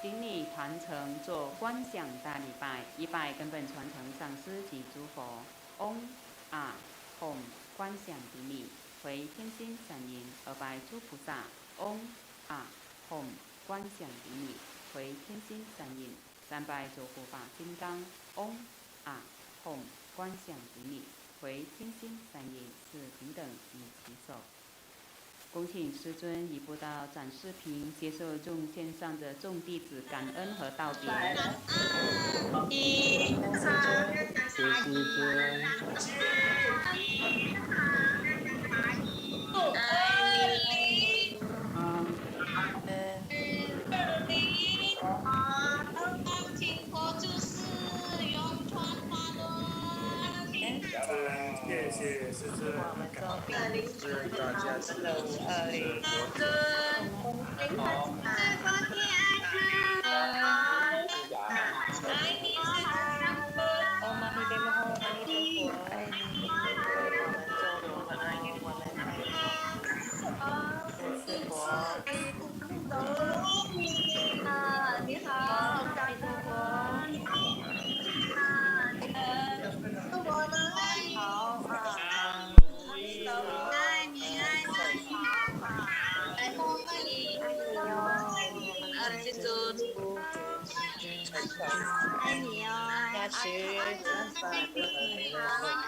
顶礼坛城做观想大礼拜，一拜根本传承上师及诸佛。嗡啊吽，观想顶礼，回天心闪音。二拜诸菩萨。嗡啊吽，观想顶礼，回天心闪音。三拜诸护法金刚。嗡啊吽，观想顶礼，回天心闪音。四平等以起手。恭请师尊移步到展示屏，接受众线上的众弟子感恩和道别。谢师尊。谢谢师尊，愿大家是佛子。好。爱你哦，牙齿，好想大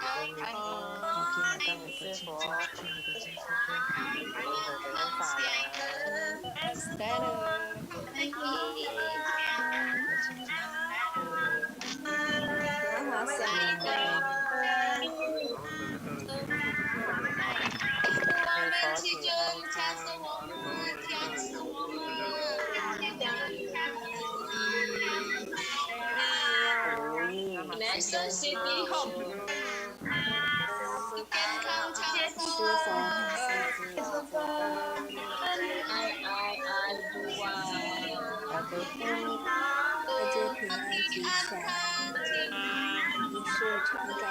家平安吉祥，一世成长。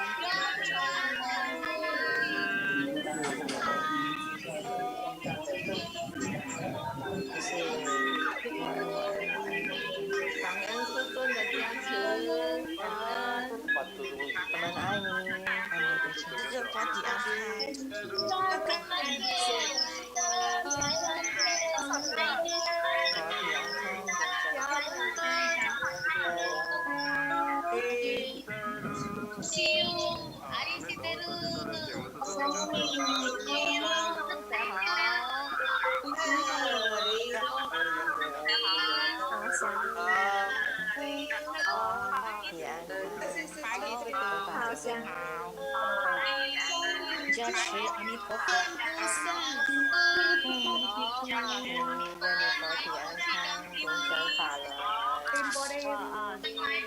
感恩师尊的加持，感恩，我们爱你，这个法体安康，法体安康，好想你，平安康，好想你，加持阿弥陀佛，愿你法体安康，众生法轮，好想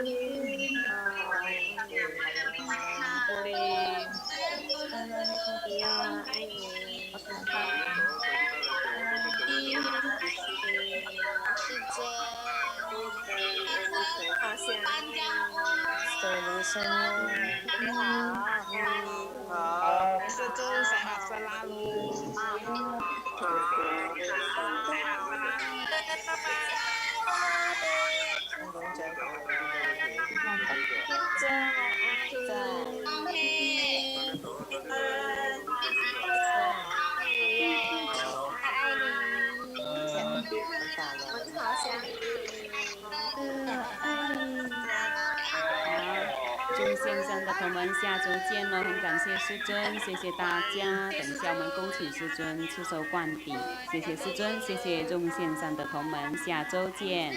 你，你好，师尊塞哈萨拉鲁，好想你，爱你。众线上的朋友们，下周见喽！很感谢师尊，谢谢大家。等一下我们恭请师尊赐寿灌顶，谢谢师尊，谢谢众线上的朋友们，下周见。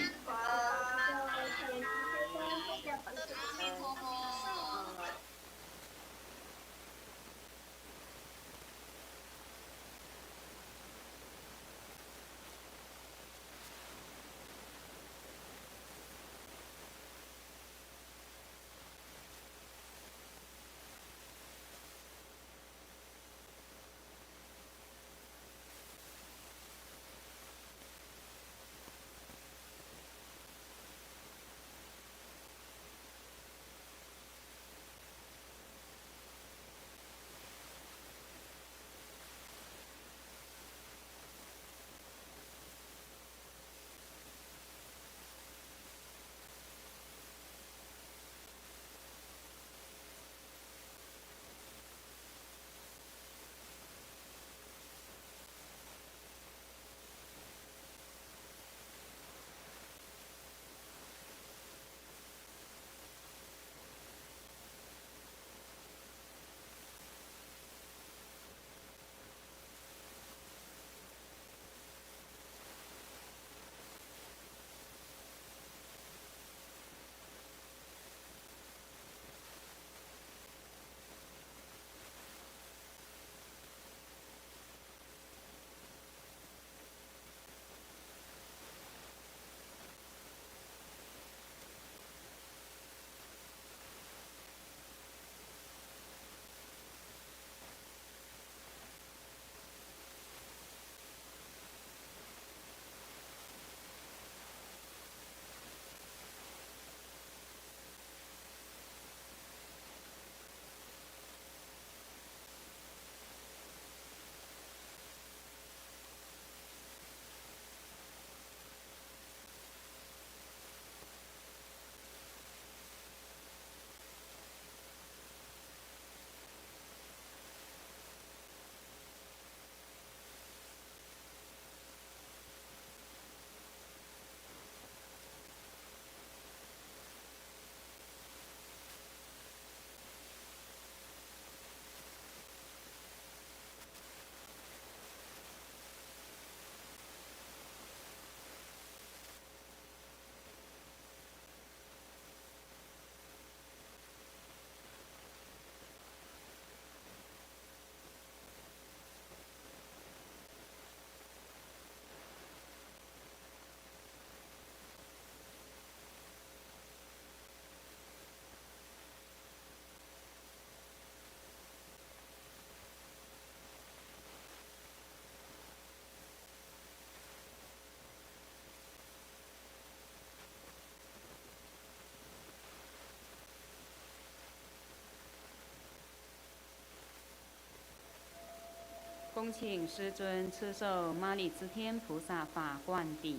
恭请师尊赐寿麻里支天菩萨法灌顶。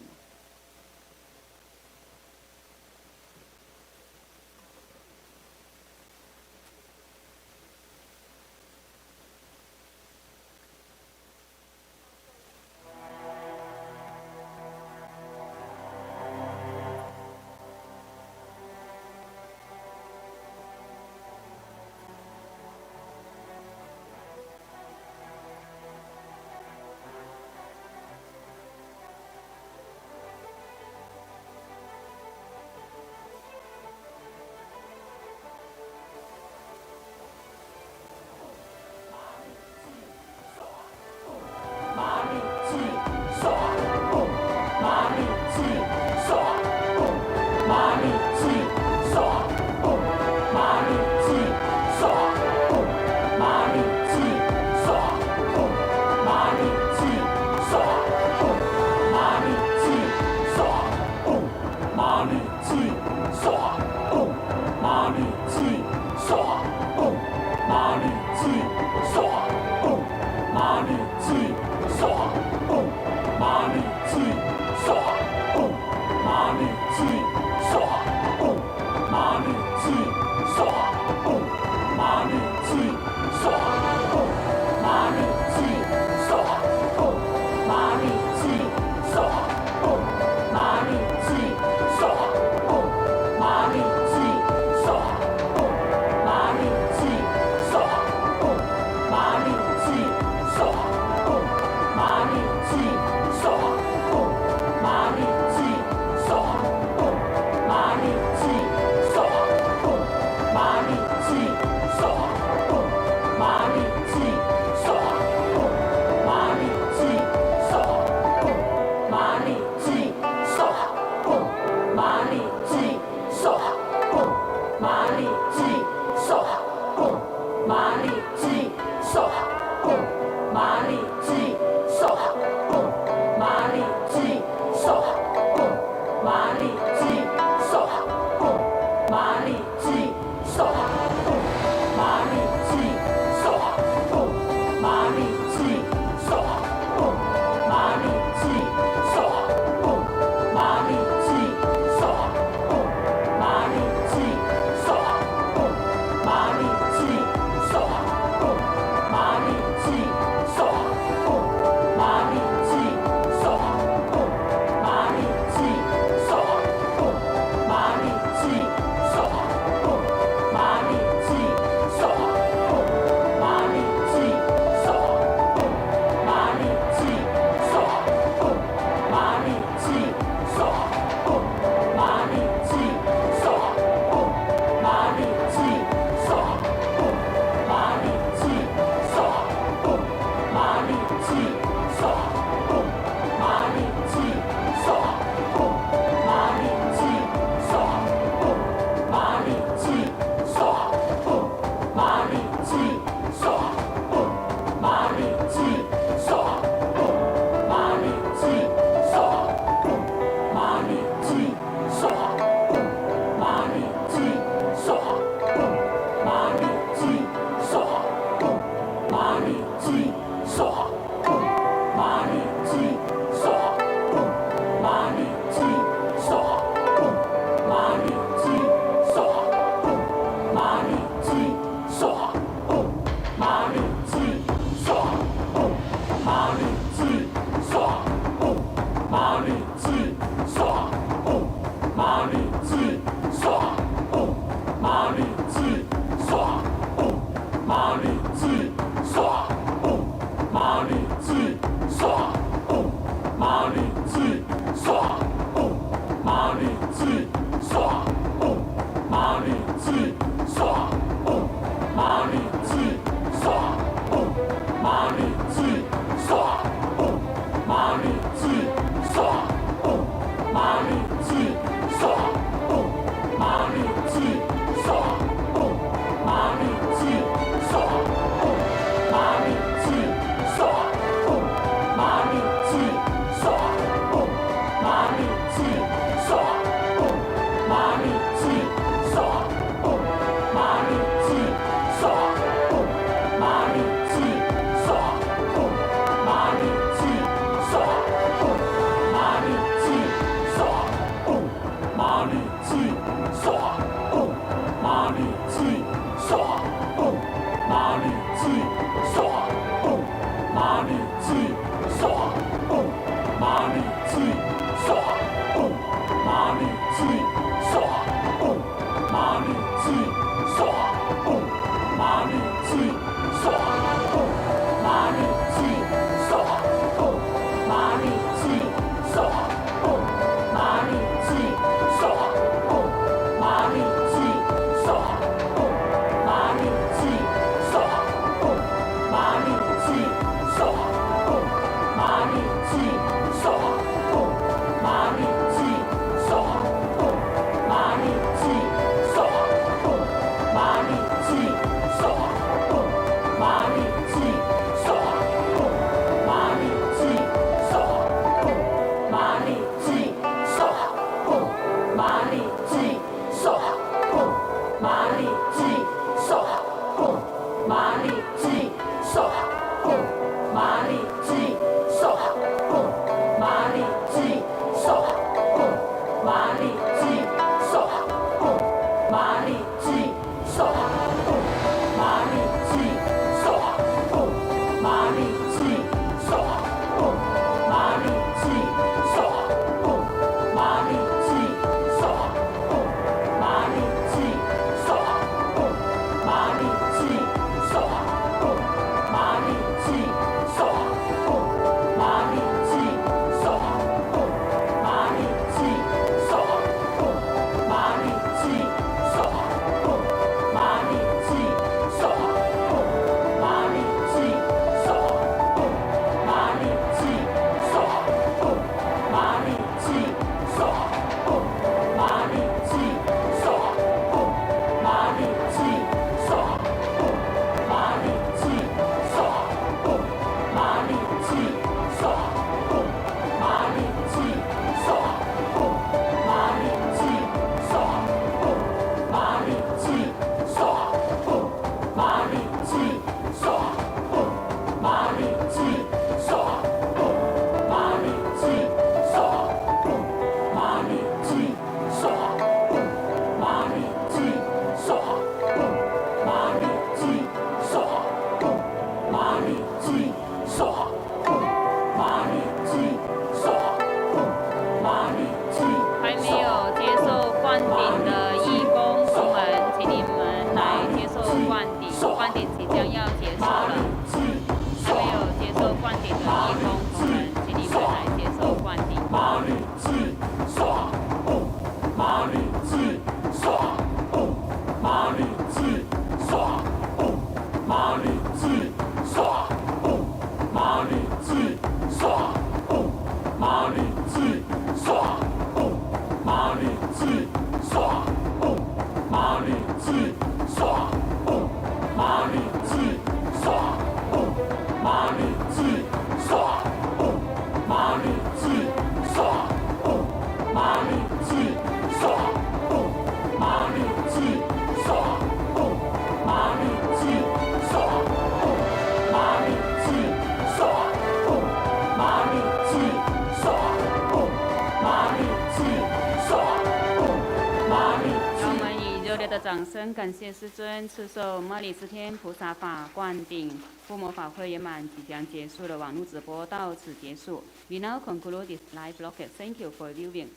让我们以热烈的掌声感谢师尊赐授摩尼支天菩萨法灌顶。护摩法会圆满即将结束了，网络直播到此结束。We now conclude this live broadcast. Thank you for viewing.